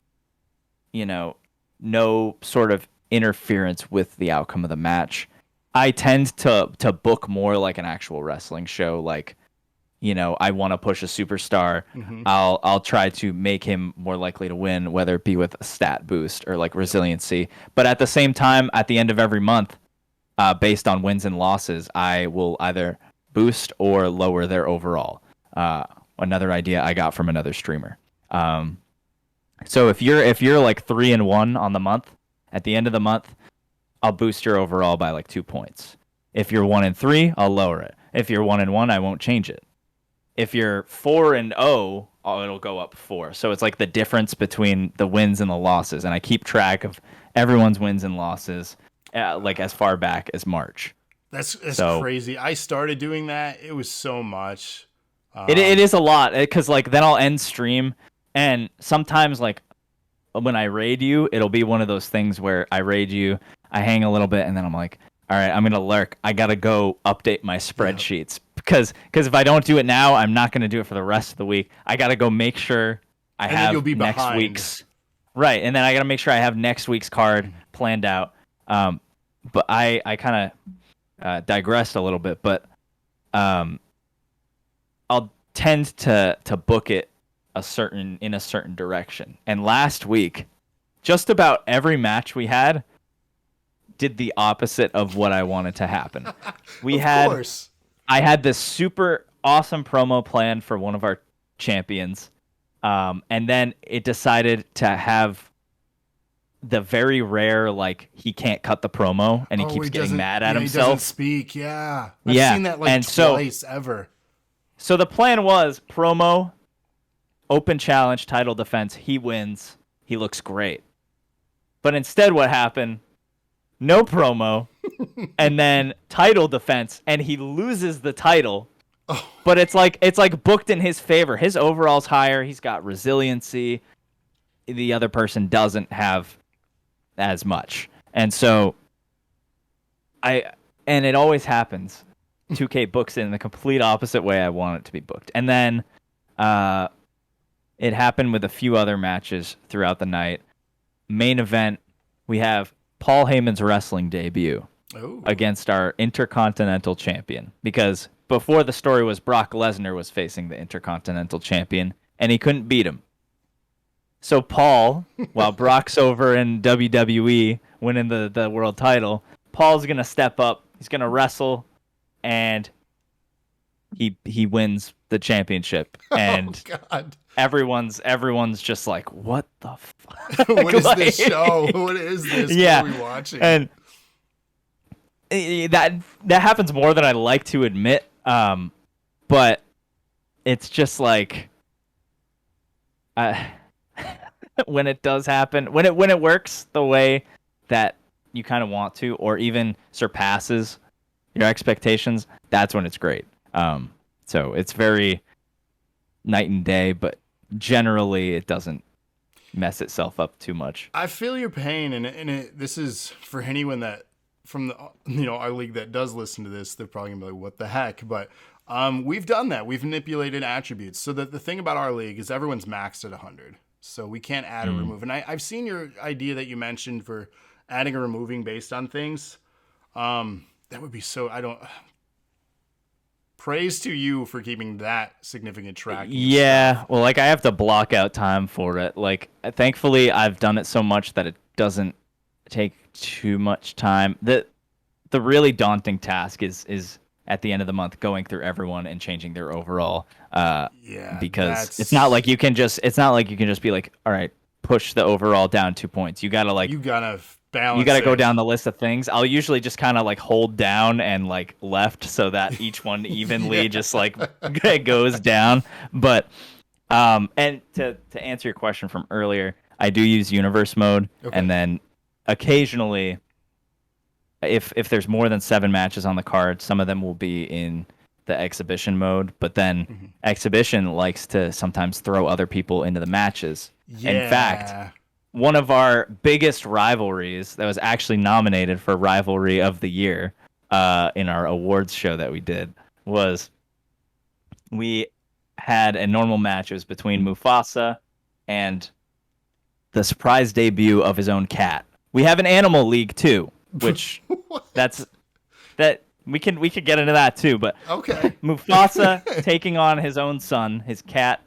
no sort of interference with the outcome of the match. I tend to book more like an actual wrestling show. Like, I want to push a superstar. I'll try to make him more likely to win, whether it be with a stat boost or like resiliency. But at the same time, at the end of every month, based on wins and losses, I will either boost or lower their overall. Another idea I got from another streamer. So if you're like 3-1 on the month, at the end of the month, I'll boost your overall by like 2 points. If you're 1-3, I'll lower it. If you're 1-1, I won't change it. If you're 4-0, it'll go up 4. So it's like the difference between the wins and the losses, and I keep track of everyone's wins and losses, like as far back as March. That's So- crazy. I started doing that. It was so much. It is a lot, because like then I'll end stream, and sometimes like when I raid you, it'll be one of those things where I raid you, I hang a little bit, and then I'm like, all right, I'm gonna lurk. I gotta go update my spreadsheets, because if I don't do it now, I'm not gonna do it for the rest of the week. I gotta go make sure I And then have you'll be next behind. week's right, and then I gotta make sure I have next week's card planned out. But I kind of digressed a little bit, but I'll tend to book it in a certain direction. And last week, just about every match we had did the opposite of what I wanted to happen. Of course. I had this super awesome promo plan for one of our champions, and then it decided to have the very rare, like, he can't cut the promo and he Oh, keeps getting doesn't- mad at He doesn't himself. speak. Yeah. I've Yeah, seen that like and so- twice ever. So the plan was promo, open challenge, title defense. He wins. He looks great. But instead, what happened? No promo, and then title defense, and he loses the title. Oh. But it's like booked in his favor. His overall's higher. He's got resiliency. The other person doesn't have as much, and so and it always happens. 2K books it in the complete opposite way I want it to be booked. And then it happened with a few other matches throughout the night. Main event, we have Paul Heyman's wrestling debut Oh. against our Intercontinental Champion. Because before, the story was Brock Lesnar was facing the Intercontinental Champion, and he couldn't beat him. So Paul, while Brock's over in WWE winning the world title, Paul's gonna step up. He's gonna wrestle, and he wins the championship. Oh And God. everyone's just like, what the What fuck? is this Like, show? What is this? What yeah, are we watching? and that happens more than I like to admit. But it's just like, uh, when it does happen, when it works the way that you kind of want to, or even surpasses your expectations, that's when it's great. So it's very night and day, but generally it doesn't mess itself up too much. I feel your pain, this is for anyone that from the our league that does listen to this. They're probably gonna be like, "What the heck?" But we've done that. We've manipulated attributes. So that the thing about our league is everyone's maxed at 100, so we can't add or remove. And I've seen your idea that you mentioned for adding or removing based on things. That would be so. I don't. Praise to you for keeping that significant track. Yeah, well, like I have to block out time for it. Like, thankfully, I've done it so much that it doesn't take too much time. The really daunting task is at the end of the month going through everyone and changing their overall. Yeah, Because it's not like you can just be like, all right, push the overall down 2 points. You gotta you gotta you balance. got to go it. down the list of things. I'll usually just kind of like hold down and like left so that each one evenly just like goes down. But and to answer your question from earlier, I do use universe mode, Okay. and then occasionally, if there's more than 7 matches on the card, some of them will be in the exhibition mode. But then exhibition likes to sometimes throw other people into the matches. Yeah. In fact, one of our biggest rivalries that was actually nominated for Rivalry of the Year in our awards show that we did was we had a normal match. It was between Mufasa and the surprise debut of his own cat. We have an animal league too, which that we could get into that too. But Okay. Mufasa taking on his own son, his cat,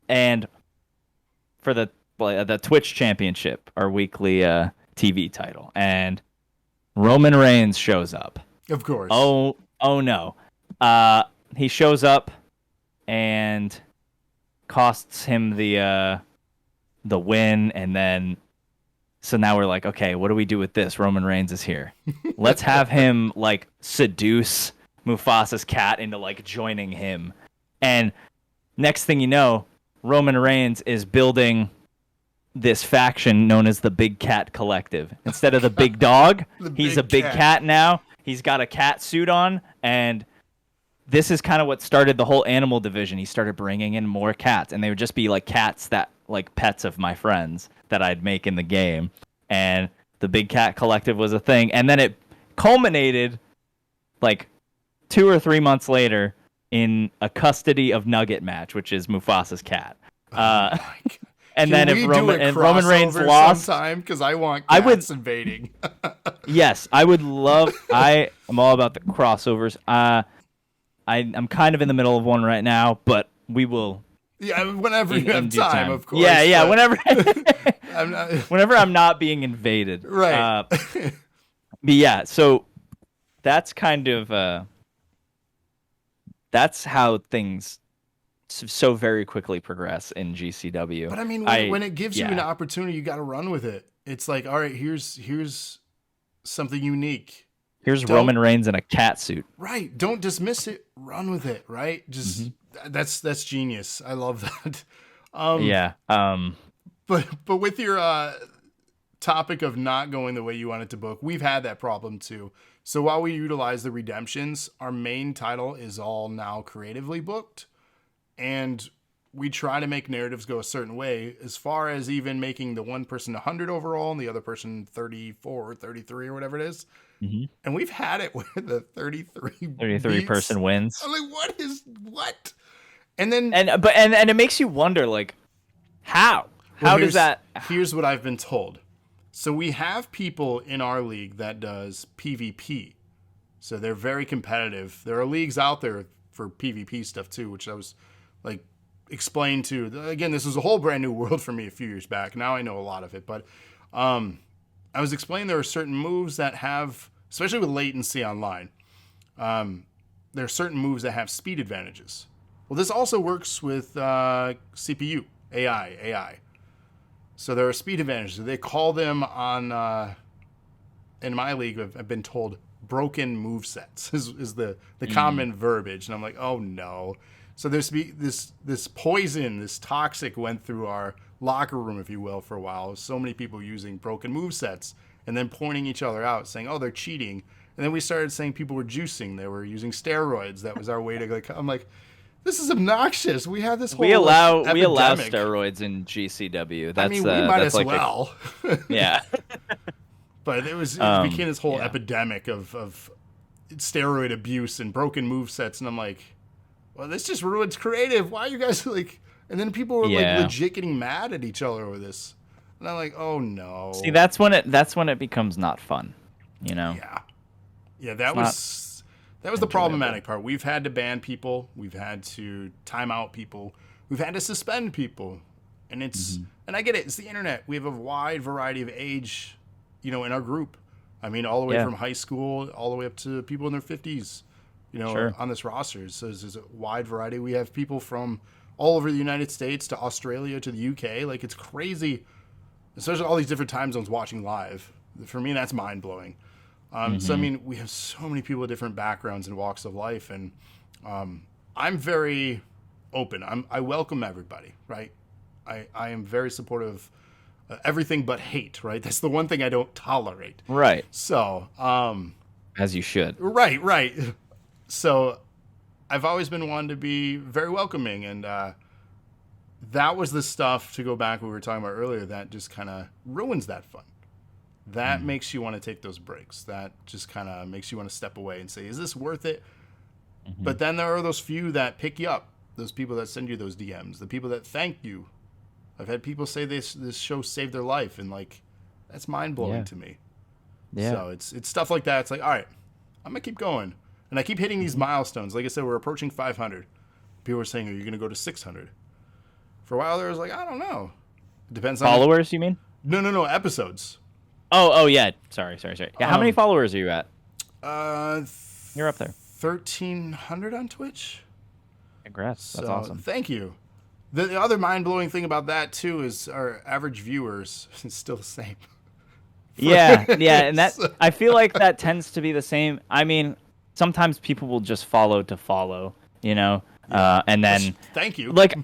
and for the Twitch Championship, our weekly TV title, and Roman Reigns shows up. Of course. Oh no. He shows up and costs him the win, and then so now we're like, okay, what do we do with this? Roman Reigns is here. Let's have him like seduce Mufasa's cat into like joining him. And next thing you know, Roman Reigns is building this faction known as the Big Cat Collective. Instead of the big dog, he's a big cat now. He's got a cat suit on, and this is kind of what started the whole animal division. He started bringing in more cats, and they would just be like cats that like pets of my friends that I'd make in the game. And the Big Cat Collective was a thing, and then it culminated like 2 or 3 months later in a custody of Nugget match, which is Mufasa's cat. And then if Roman Reigns lost, sometime, because I want cats invading. Yes, I would love. I am all about the crossovers. I'm kind of in the middle of one right now, but we will. Yeah, whenever you have time, of course. Yeah. Whenever, I'm not... whenever I'm not being invaded. Right. But yeah, so that's kind of that's how things so very quickly progress in GCW. But I mean, when it gives you an opportunity, you got to run with it. It's like, all right, here's something unique. Here's Roman Reigns in a cat suit. Right. Don't dismiss it. Run with it. Right. Just that's genius. I love that. But with your topic of not going the way you want it to book, we've had that problem too. So while we utilize the redemptions, our main title is all now creatively booked. And we try to make narratives go a certain way, as far as even making the one person 100 overall and the other person 34 or 33 or whatever it is. Mm-hmm. And we've had it where the 33 person wins. I'm like, what? And then and it makes you wonder, like, how does that? Here's what I've been told. So we have people in our league that does PvP. So they're very competitive. There are leagues out there for PvP stuff too, which I was like, explain to, again, this was a whole brand new world for me a few years back. Now I know a lot of it, but I was explaining there are certain moves that have, especially with latency online, there are certain moves that have speed advantages. Well, this also works with CPU, AI. So there are speed advantages. They call them on, in my league, I've been told, broken move sets is the common verbiage. And I'm like, oh no. So there's this poison, this toxic went through our locker room, if you will, for a while. So many people using broken move sets and then pointing each other out, saying, oh, they're cheating. And then we started saying people were juicing. They were using steroids. That was our way to, I'm like, this is obnoxious. We have this whole we allow epidemic. steroids in GCW. I mean, we might as like well. Yeah. But it became this whole epidemic of steroid abuse and broken move sets. And I'm like, well, this just ruins creative. Why are you guys like... And then people were like legit getting mad at each other over this. And I'm like, oh no. See, that's when it becomes not fun, you know? Yeah, that was the problematic part. We've had to ban people. We've had to time out people. We've had to suspend people. And it's and I get it. It's the internet. We have a wide variety of age, in our group. I mean, all the way from high school all the way up to people in their 50s, on this roster. So there's a wide variety. We have people from all over the United States to Australia to the UK. Like, it's crazy, especially all these different time zones watching live. For me, that's mind-blowing. So, I mean, we have so many people with different backgrounds and walks of life. And I'm very open. I welcome everybody, right? I am very supportive of everything but hate, right? That's the one thing I don't tolerate. Right. So, as you should. Right. So I've always been one to be very welcoming. And that was the stuff, to go back we were talking about earlier, that just kind of ruins that fun. That makes you want to take those breaks. That just kind of makes you want to step away and say, is this worth it? But then there are those few that pick you up, those people that send you those DMs, the people that thank you. I've had people say this show saved their life, and like, that's mind-blowing to me. Yeah. So it's stuff like that. It's like, all right, I'm going to keep going. And I keep hitting these milestones. Like I said, we're approaching 500. People were saying, are you going to go to 600? For a while there, I was like, I don't know. It depends on... Followers, you mean? No, episodes. Oh, yeah. Sorry. Yeah, how many followers are you at? You're up there. 1,300 on Twitch. Congrats. That's awesome. Thank you. The other mind-blowing thing about that, too, is our average viewers is still the same. Yeah, and that I feel like that tends to be the same. I mean, sometimes people will just follow to follow, and then... Thank you. Like,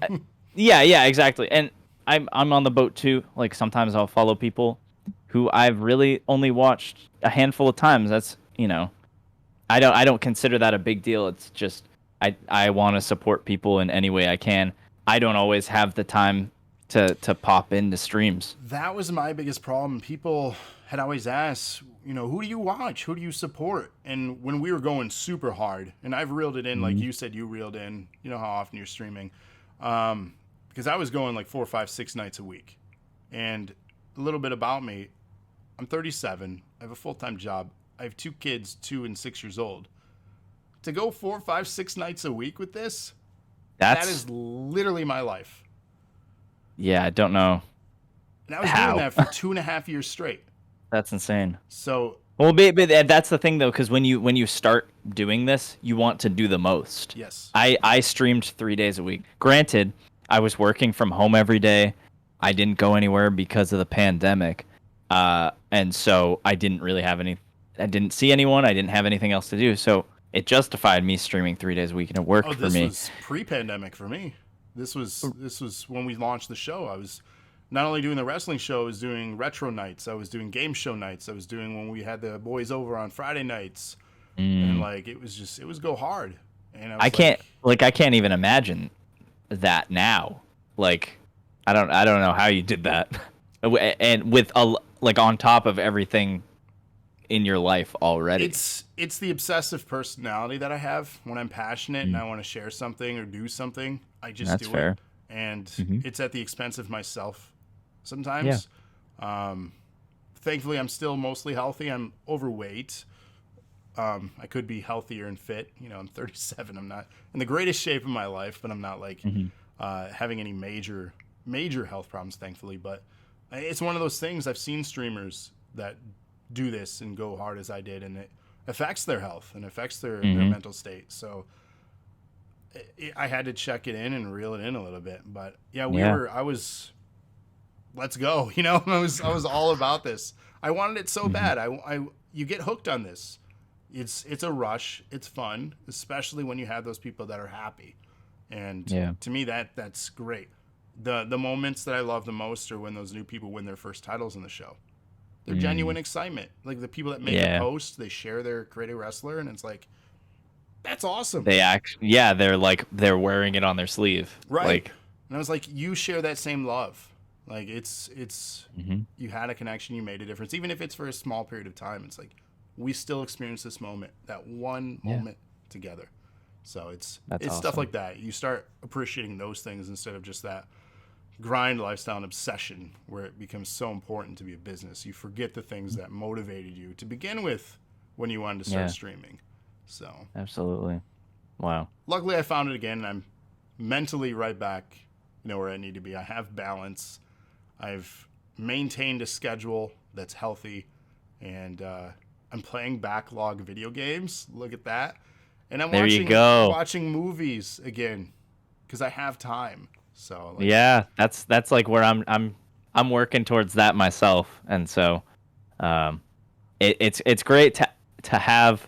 yeah, exactly. And I'm on the boat, too. Like, sometimes I'll follow people who I've really only watched a handful of times. That's, I don't consider that a big deal. It's just I want to support people in any way I can. I don't always have the time to pop into streams. That was my biggest problem. People had always asked, who do you watch? Who do you support? And when we were going super hard, and I've reeled it in, like you said you reeled in, how often you're streaming. Because I was going like 4, 5, 6 nights a week. And a little bit about me, I'm 37. I have a full-time job. I have 2 kids, 2 and 6 years old. To go 4, 5, 6 nights a week with this, that is literally my life. Yeah, I don't know. And I was doing that for 2.5 years straight. That's insane. So, well, but that's the thing though, because when you start doing this, you want to do the most. Yes. I streamed 3 days a week. Granted, I was working from home every day. I didn't go anywhere because of the pandemic, and so I didn't really have any. I didn't see anyone. I didn't have anything else to do. So it justified me streaming 3 days a week, and it worked for me. This was pre-pandemic for me. This was when we launched the show. I was not only doing the wrestling show, I was doing retro nights. I was doing game show nights. I was doing when we had the boys over on Friday nights. And like, it was go hard. And I can't even imagine that now. Like, I don't know how you did that. And with on top of everything in your life already. It's the obsessive personality that I have. When I'm passionate and I want to share something or do something, I just do fair. it. And it's at the expense of myself sometimes. Yeah. Thankfully, I'm still mostly healthy. I'm overweight. I could be healthier and fit. I'm 37. I'm not in the greatest shape of my life, but I'm not like having any major health problems, thankfully. But it's one of those things. I've seen streamers that do this and go hard as I did, and it affects their health and affects their mental state. So I had to check it in and reel it in a little bit. But yeah, I was, let's go. You know, I was all about this. I wanted it so bad. You get hooked on this. It's a rush. It's fun, especially when you have those people that are happy. And to me, that's great. The moments that I love the most are when those new people win their first titles in the show. They're genuine excitement. Like the people that make a post, they share their creative wrestler, and it's like, that's awesome. They're wearing it on their sleeve. Right. Like, and I was like, you share that same love. Like it's you had a connection, you made a difference, even if it's for a small period of time. It's like we still experience this moment, that one moment together. So it's awesome. Stuff like that. You start appreciating those things instead of just that grind lifestyle and obsession where it becomes so important to be a business. You forget the things that motivated you to begin with when you wanted to start streaming. So absolutely. Wow. Luckily I found it again, and I'm mentally right back, where I need to be. I have balance. I've maintained a schedule that's healthy, and I'm playing backlog video games. Look at that. And I'm watching movies again because I have time. So that's like where I'm working towards that myself, and so it's great to have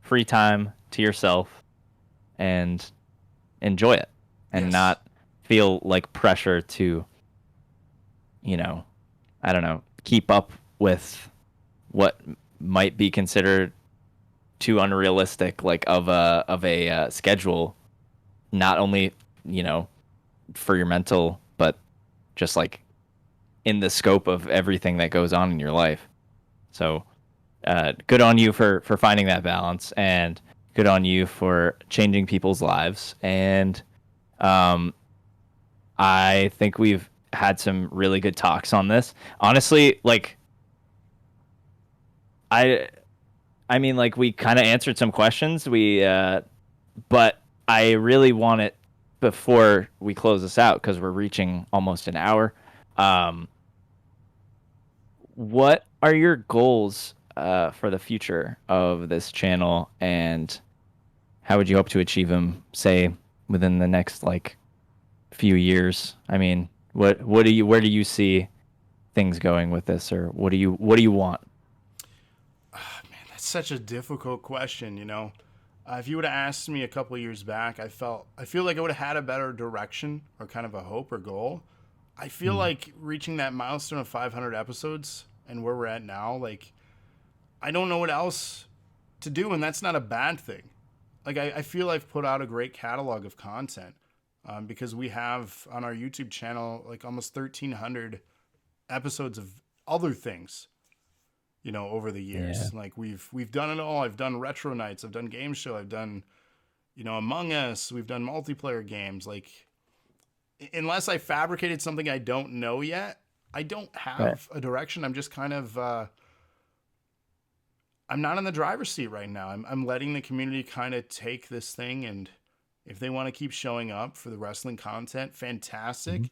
free time to yourself and enjoy it and not feel like pressure to I don't know, keep up with what might be considered too unrealistic, like of a schedule, not only for your mental, but just like in the scope of everything that goes on in your life. So good on you for finding that balance, and good on you for changing people's lives. And I think we've had some really good talks on this. Honestly, like I mean, like, we kind of answered some questions. But I really want it before we close this out, because we're reaching almost an hour. What are your goals for the future of this channel, and how would you hope to achieve them, say, within the next few years? I mean, where do you see things going with this, or what do you want? That's such a difficult question, If you would have asked me a couple of years back, I feel like I would have had a better direction or kind of a hope or goal. I feel like reaching that milestone of 500 episodes and where we're at now, I don't know what else to do, and that's not a bad thing. I feel I've put out a great catalog of content because we have on our YouTube channel almost 1,300 episodes of other things. Over the years, we've done it all. I've done retro nights. I've done game show. I've done, Among Us. We've done multiplayer games. Unless I fabricated something I don't know yet, I don't have a direction. I'm just kind of, I'm not in the driver's seat right now. I'm letting the community kind of take this thing, and if they want to keep showing up for the wrestling content, fantastic.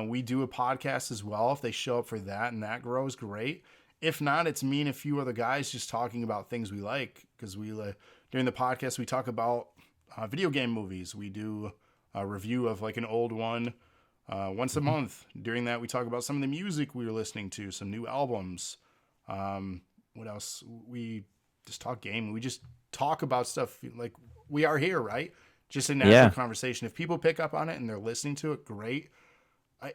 We do a podcast as well. If they show up for that and that grows, great. If not, it's me and a few other guys just talking about things we like, because during the podcast we talk about video game movies. We do a review of an old one once a month. During that, we talk about some of the music we were listening to, some new albums. What else? We just talk game. We just talk about stuff like we are here, right? Just a natural conversation. If people pick up on it and they're listening to it, great.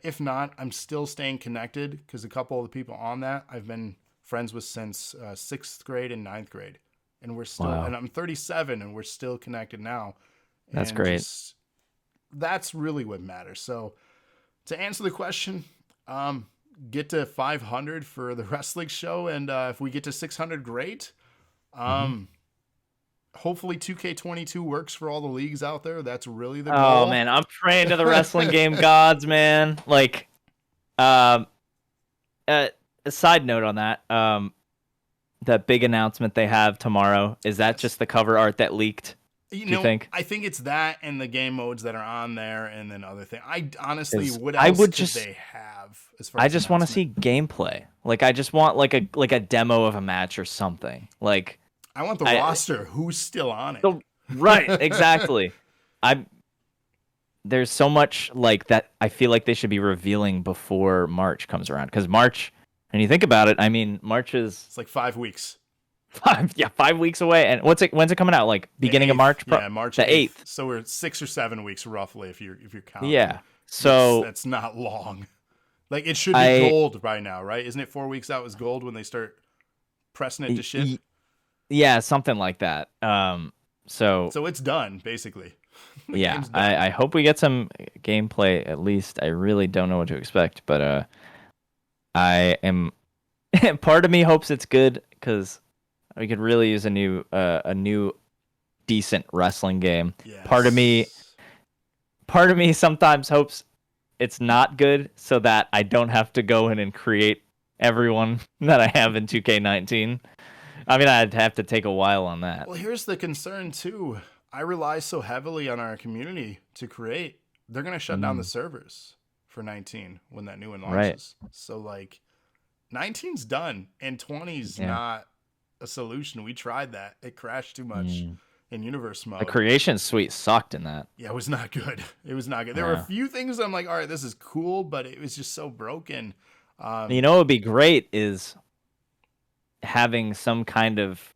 If not, I'm still staying connected, because a couple of the people on that I've been friends with since 6th grade and 9th grade. And we're still, and I'm 37 and we're still connected now. That's great. That's really what matters. So to answer the question, get to 500 for the wrestling show. And if we get to 600, great. Hopefully 2K22 works for all the leagues out there. That's really the goal. Oh man, I'm praying to the wrestling game gods, man. A side note on that, that big announcement they have tomorrow, is that just the cover art that leaked? Do you think? I think it's that and the game modes that are on there, and then other things. I honestly, 'Cause what I else would could just they have as far I as just want to announcement? see gameplay. Like I just want like a demo of a match or something. Like I want the I roster. Who's still on the right, it? exactly. I There's so much like that I feel like they should be revealing before March comes around. Because March, and you think about it, I mean, March is It's like 5 weeks. 5 weeks away. And when's it coming out? Like The beginning of eighth, March? yeah, March The 8th. 8th. So we're 6 or 7 weeks roughly if you're counting, Yeah. which So that's not long. Like it should be I gold by now, right? Isn't it 4 weeks out was gold when they start pressing it to y- ship? y- yeah, something like that. So So it's done basically. The yeah, game's done. I hope we get some gameplay at least. I really don't know what to expect, but I am part of me hopes it's good because we could really use a new decent wrestling game. Yes. Part of me sometimes hopes it's not good so that I don't have to go in and create everyone that I have in 2K19. I mean, I'd have to take a while on that. Well, here's the concern too. I rely so heavily on our community to create. They're gonna shut down the Mm, servers for 19 when that new one right. launches. So like 19's done and 20's Yeah. not a solution. We tried that. It crashed too much Mm. in universe The mode. creation suite sucked in that. Yeah, it was not good. It was not good. There were a Yeah. few things I'm like, all right, this is cool, but it was just so broken. You know what would be great is having some kind of,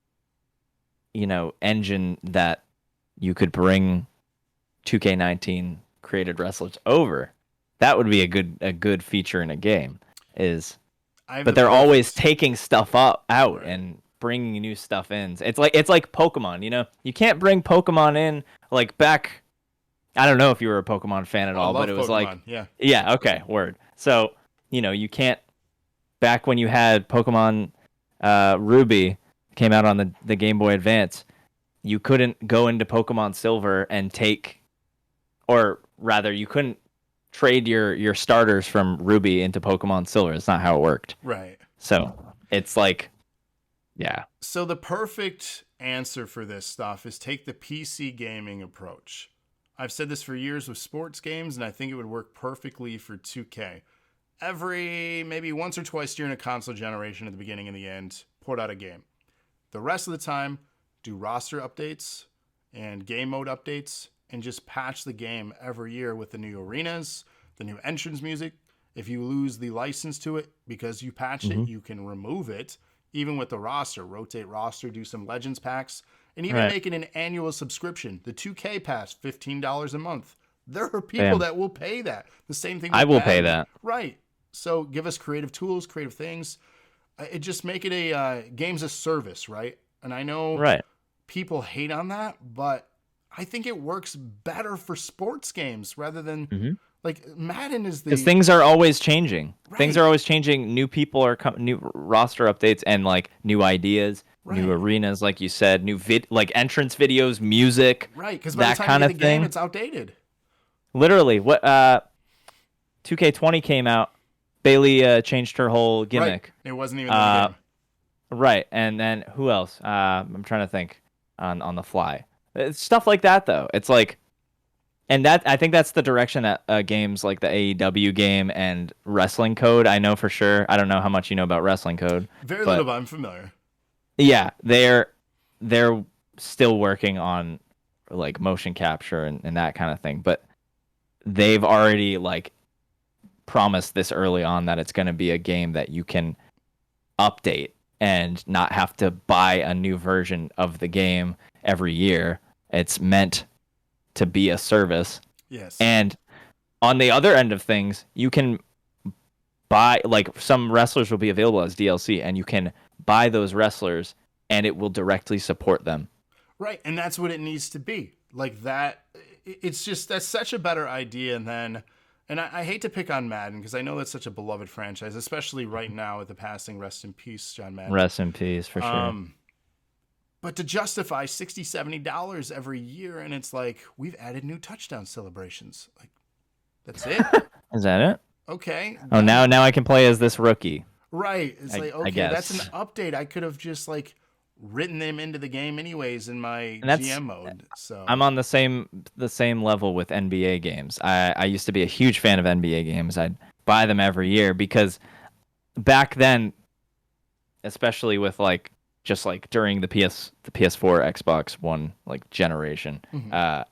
engine that you could bring 2K19 created wrestlers over. That would be a good feature in a game. Is I have But the they're always perfect taking stuff out right. and bringing new stuff in. It's like Pokemon. You can't bring Pokemon in like back. I don't know if you were a Pokemon fan at Oh, I all, but love it was like, Pokemon. Yeah. yeah, okay, word. So you can't back when you had Pokemon Ruby came out on the Game Boy Advance, you couldn't go into Pokemon Silver and take, or rather, you couldn't trade your starters from Ruby into Pokemon Silver. It's not how it worked. Right. So it's like, yeah, So the perfect answer for this stuff is take the PC gaming approach. I've said this for years with sports games, and I think it would work perfectly for 2K. Every maybe once or twice during a console generation at the beginning and the end, put out a game. The rest of the time, do roster updates and game mode updates and just patch the game every year with the new arenas, the new entrance music. If you lose the license to it because you patched it, hmm you can remove it. Even with the roster, rotate roster, do some Legends packs, and even right, make it an annual subscription. The 2K Pass, $15 a month. There are people bam, that will pay that. The same thing I with will pay Madden. that. Right. So give us creative tools, creative things. It just make it a games as service, right? And I know Right. people hate on that, but I think it works better for sports games rather than hmm like Madden is Because the things are always changing. Things are right, always changing. New people are new roster updates and like new ideas, new right, arenas, like you said, new like entrance videos, music, right. Because by the that time you kind get of the game, thing. it's outdated. Literally, what 2K20 came out, Bailey changed her whole Right. gimmick. It wasn't even in the Uh, game. right, and then who else? I'm trying to think on the fly. It's stuff like that though. It's like, and that I think that's the direction that games like the AEW game and Wrestling Code. I know for sure. I don't know how much you know about Wrestling Code, Very little, but but I'm familiar. yeah, they're still working on like motion capture and that kind of thing. But they've already like promised this early on that it's going to be a game that you can update and not have to buy a new version of the game every year. It's meant to be a service. Yes. And on the other end of things, you can buy like some wrestlers will be available as DLC and you can buy those wrestlers and it will directly support them. Right. And that's what it needs to be. Like that. It's just, that's such a better idea than, and I hate to pick on Madden because I know that's such a beloved franchise, especially right now with the passing. Rest in peace, John Madden. Rest in peace for sure. Um, but to justify $60, $70 every year, and it's like, we've added new touchdown celebrations. Like, that's it? Is that it? Okay. Oh, now I can play as this rookie. Right. It's like, I okay, that's an guess. update. I could have just like written them into the game anyways in my And that's GM mode. So I'm on the same level with NBA games. I used to be a huge fan of NBA games. I'd buy them every year because back then, especially with like just like during the PS4, Xbox One like generation, mhm. uh,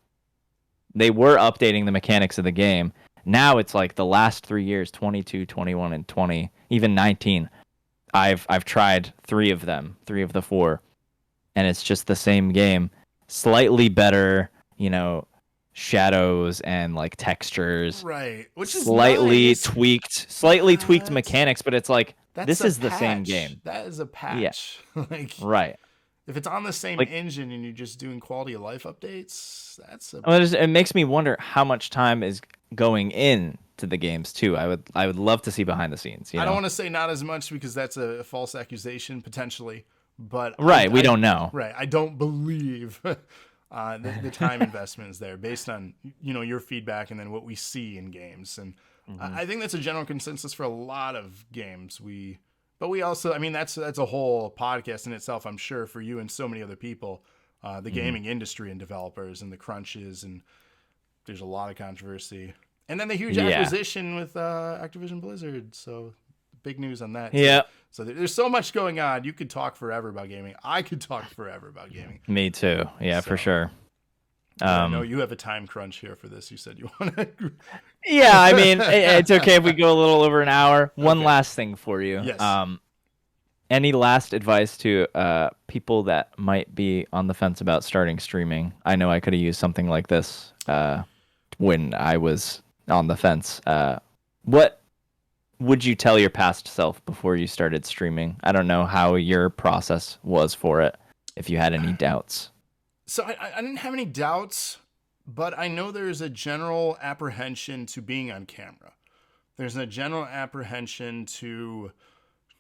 they were updating the mechanics of the game. Now it's like the last 3 years, 22, 21, and 20, even 19. I've tried three of the four, and it's just the same game, slightly better, shadows and like textures, Right, which is slightly nice, tweaked, slightly tweaked but mechanics, but it's like that's this a is the same patch. game. That is a Yeah, patch. Like, right. if it's on the same Like engine and you're just doing quality of life updates, that's a well, it makes me wonder how much time is going in to the games too. I would love to see behind the scenes, I don't want to say not as much because that's a false accusation potentially, but Right, we don't know. right, I don't believe the time investment is there based on your feedback and then what we see in games, and Hmm. I think that's a general consensus for a lot of games. But we also, I mean, that's a whole podcast in itself, I'm sure, for you and so many other people, the Hmm. gaming industry and developers and the crunches, and there's a lot of controversy. And then the huge Yeah. acquisition with Activision Blizzard. So big news on that too. Yeah. So there's so much going on. You could talk forever about gaming. I could talk forever about gaming. Me too. Yeah, for So, sure. but I know Um, you have a time crunch here for this. You said you want to. yeah, I mean, it's okay if we go a little over an hour. One Okay. last thing for you. Yes. Any last advice to people that might be on the fence about starting streaming? I know I could have used something like this when I was on the fence. What would you tell your past self before you started streaming? I don't know how your process was for it, if you had any doubts. So I didn't have any doubts, but I know there's a general apprehension to being on camera. There's a general apprehension to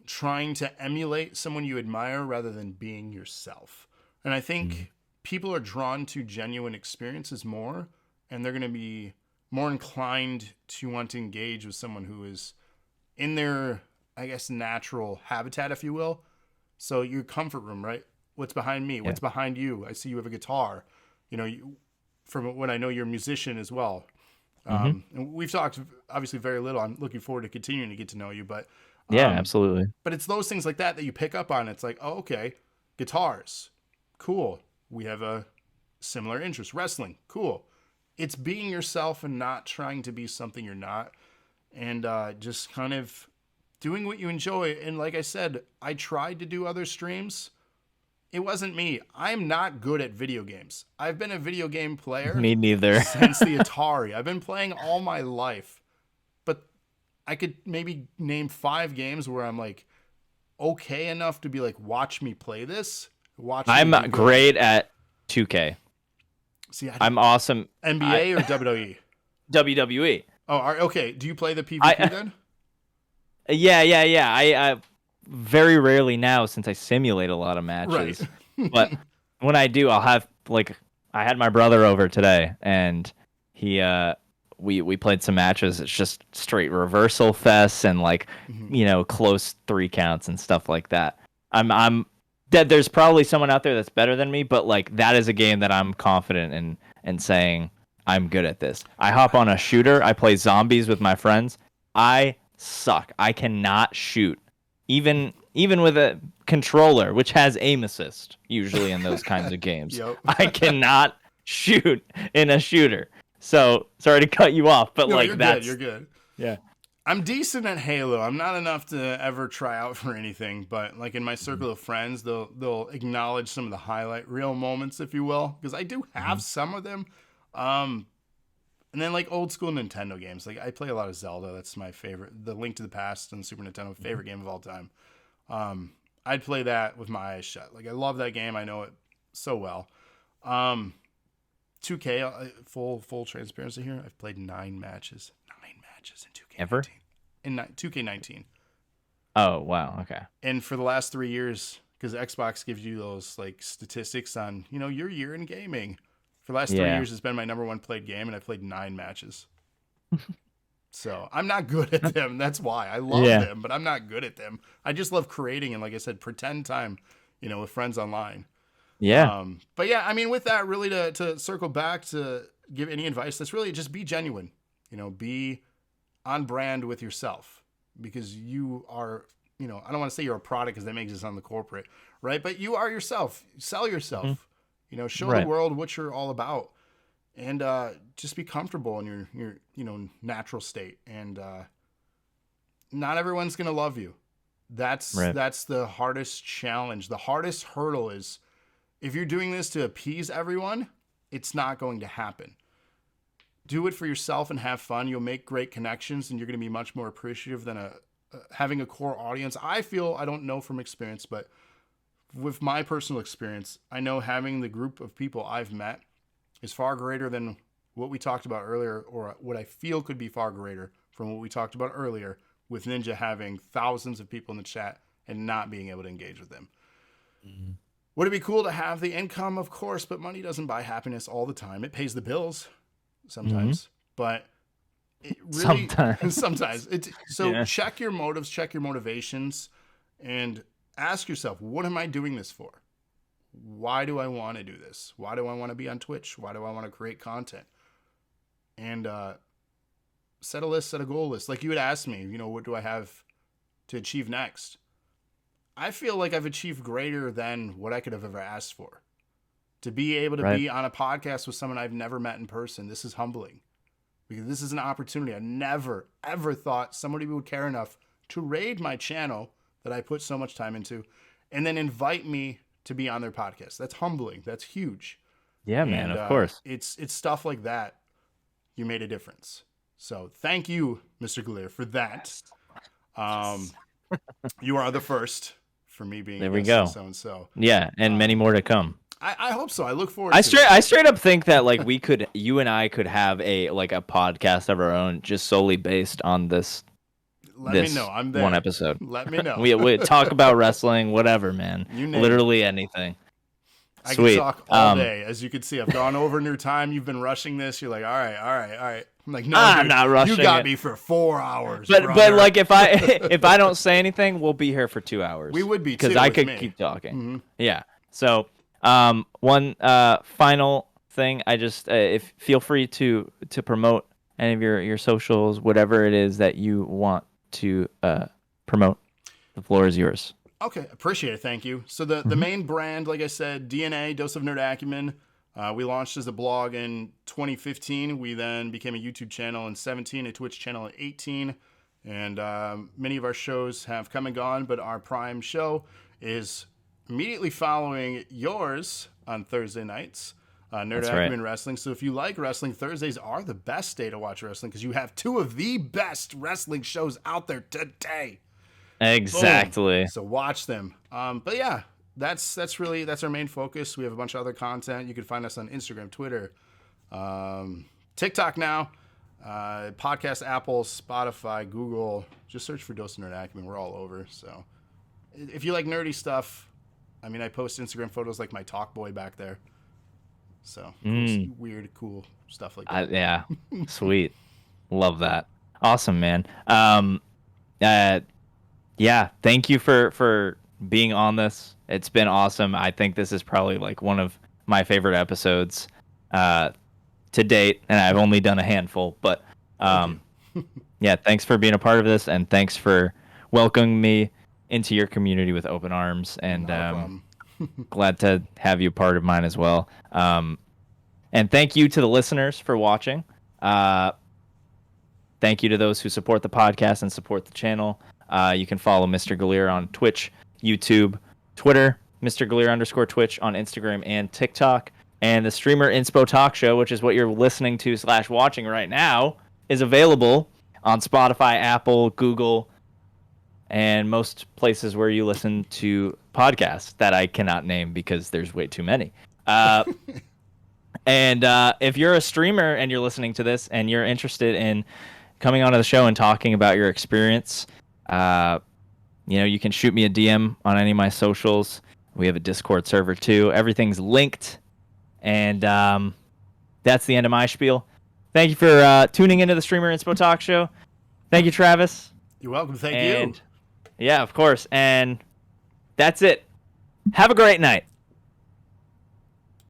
trying to emulate someone you admire rather than being yourself. And I Mm. think people are drawn to genuine experiences more, and they're going to be more inclined to want to engage with someone who is in their, I guess, natural habitat, if you will. So your comfort room, right? What's behind me? Yeah. What's behind you? I see you have a guitar. From what I know, you're a musician as well. Hmm. And we've talked obviously very little. I'm looking forward to continuing to get to know you, but Yeah, um, absolutely. but it's those things like that you pick up on. It's like, oh, okay, guitars, cool. We have a similar interest. Wrestling, cool. It's being yourself and not trying to be something you're not, and just kind of doing what you enjoy. And like I said, I tried to do other streams. It wasn't me. I'm not good at video games. I've been a video game player Me neither. since the Atari. I've been playing all my life, but I could maybe name 5 games where I'm like okay enough to be like, watch me play this, watch me I'm be good. great at 2K. See, I'm awesome. NBA or WWE? WWE. Oh, okay. Do you play the PvP I then? yeah. I very rarely now since I simulate a lot of Right. matches. But when I do, I'll have like I had my brother over today and he we played some matches. It's just straight reversal fests and like, Mhm. close 3 counts and stuff like that. I'm that there's probably someone out there that's better than me, but like that is a game that I'm confident in saying I'm good at this. I hop on a shooter, I play zombies with my friends. I suck. I cannot shoot. Even with a controller, which has aim assist usually in those kinds of games. Yep. I cannot shoot in a shooter. So sorry to cut you off, but No, like you're that's good. You're good. yeah. I'm decent at Halo. I'm not enough to ever try out for anything, but like in my circle of friends, they'll acknowledge some of the highlight reel moments, if you will, because I do Mm-hmm. have some of them. Um, and then like old school Nintendo games, like I play a lot of Zelda. That's my favorite. The Link to the Past and Super Nintendo, favorite game of all time. I'd play that with my eyes shut. Like I love that game. I know it so well. 2K, full transparency here. I've played 9 matches in 2K19. Ever? In 2K19. Oh wow, okay. And for the last 3 years, because Xbox gives you those like statistics on your year in gaming. For the last 3 Yeah. years, it's been my number one played game, and I played 9 matches. So I'm not good at them. That's why I love Yeah. them, but I'm not good at them. I just love creating and, like I said, pretend time. with friends online. Yeah. But yeah, I mean, with that, really to circle back to give any advice, that's really just be genuine, be on brand with yourself, because you are, I don't want to say you're a product because that makes it sound the corporate, right? But you are yourself. Sell yourself, show the Right. world what you're all about, and just be comfortable in your natural state. And not everyone's going to love you. That's the hardest challenge. The hardest hurdle is, if you're doing this to appease everyone, it's not going to happen. Do it for yourself and have fun. You'll make great connections, and you're going to be much more appreciative than having a core audience. I don't know from experience, but with my personal experience, I know having the group of people I've met is far greater than what we talked about earlier, or what I feel could be far greater from what we talked about earlier, with Ninja having thousands of people in the chat and not being able to engage with them. Mm-hmm. Would it be cool to have the income? Of course, but money doesn't buy happiness all the time. It pays the bills sometimes, but it really sometimes. Check your motives, check your motivations, and ask yourself, what am I doing this for? Why do I want to do this? Why do I want to be on Twitch? Why do I want to create content? And set a goal list. Like you had asked me, what do I have to achieve next? I feel like I've achieved greater than what I could have ever asked for. To be able to be on a podcast with someone I've never met in person, this is humbling. Because this is an opportunity. I never, ever thought somebody would care enough to raid my channel that I put so much time into, and then invite me to be on their podcast. That's humbling. That's huge. Yeah, man, of course. It's stuff like that. You made a difference. So thank you, Mr. Galeer, for that. You are the first for me being there we go. So. Yeah, and many more to come. I hope so. I look forward I straight up think that like you and I could have a podcast of our own just solely based on this. Let me know. I'm there. One episode. Let me know. we talk about wrestling, whatever, man. Literally anything. I can talk all day. As you can see, I've gone over in your time. You've been rushing this. You're like, all right. I'm like, no, I'm dude, not rushing. You got me for 4 hours. But like if I don't say anything, we'll be here for 2 hours. We would be because I could keep talking. Mm-hmm. Yeah. So one final thing, I just if feel free to promote any of your socials, whatever it is that you want to promote. The floor is yours. Okay, appreciate it. Thank you. So the main brand, like I said, DNA, Dose of Nerd Acumen. We launched as a blog in 2015. We then became a YouTube channel in 17, a Twitch channel in 18. And many of our shows have come and gone, but our prime show is immediately following yours on Thursday nights, Nerd Acumen Wrestling. So if you like wrestling, Thursdays are the best day to watch wrestling because you have two of the best wrestling shows out there today. Exactly. Boom. So watch them. But yeah, that's our main focus. We have a bunch of other content. You can find us on Instagram, Twitter, TikTok now, podcast, Apple, Spotify, Google. Just search for Dose of Nerd Acumen. We're all over. So if you like nerdy stuff, I mean, I post Instagram photos like my talk boy back there. So weird, cool stuff like that. Yeah, sweet. Love that. Awesome, man. Yeah, thank you for being on this. It's been awesome. I think this is probably like one of my favorite episodes to date, and I've only done a handful. But yeah, thanks for being a part of this, and thanks for welcoming me into your community with open arms. And glad to have you part of mine as well. And thank you to the listeners for watching. Thank you to those who support the podcast and support the channel. You can follow Mr. Galeer on Twitch, YouTube, Twitter, Mr. Galeer _Twitch on Instagram and TikTok. And the Streamer Inspo Talk Show, which is what you're listening to / watching right now, is available on Spotify, Apple, Google, and most places where you listen to podcasts that I cannot name because there's way too many. And if you're a streamer and you're listening to this and you're interested in coming onto the show and talking about your experience, you can shoot me a DM on any of my socials. We have a Discord server too. Everything's linked. And that's the end of my spiel. Thank you for tuning into the Streamer Inspo Talk Show. Thank you, Travis. You're welcome. Thank you. Yeah, of course. And that's it. Have a great night.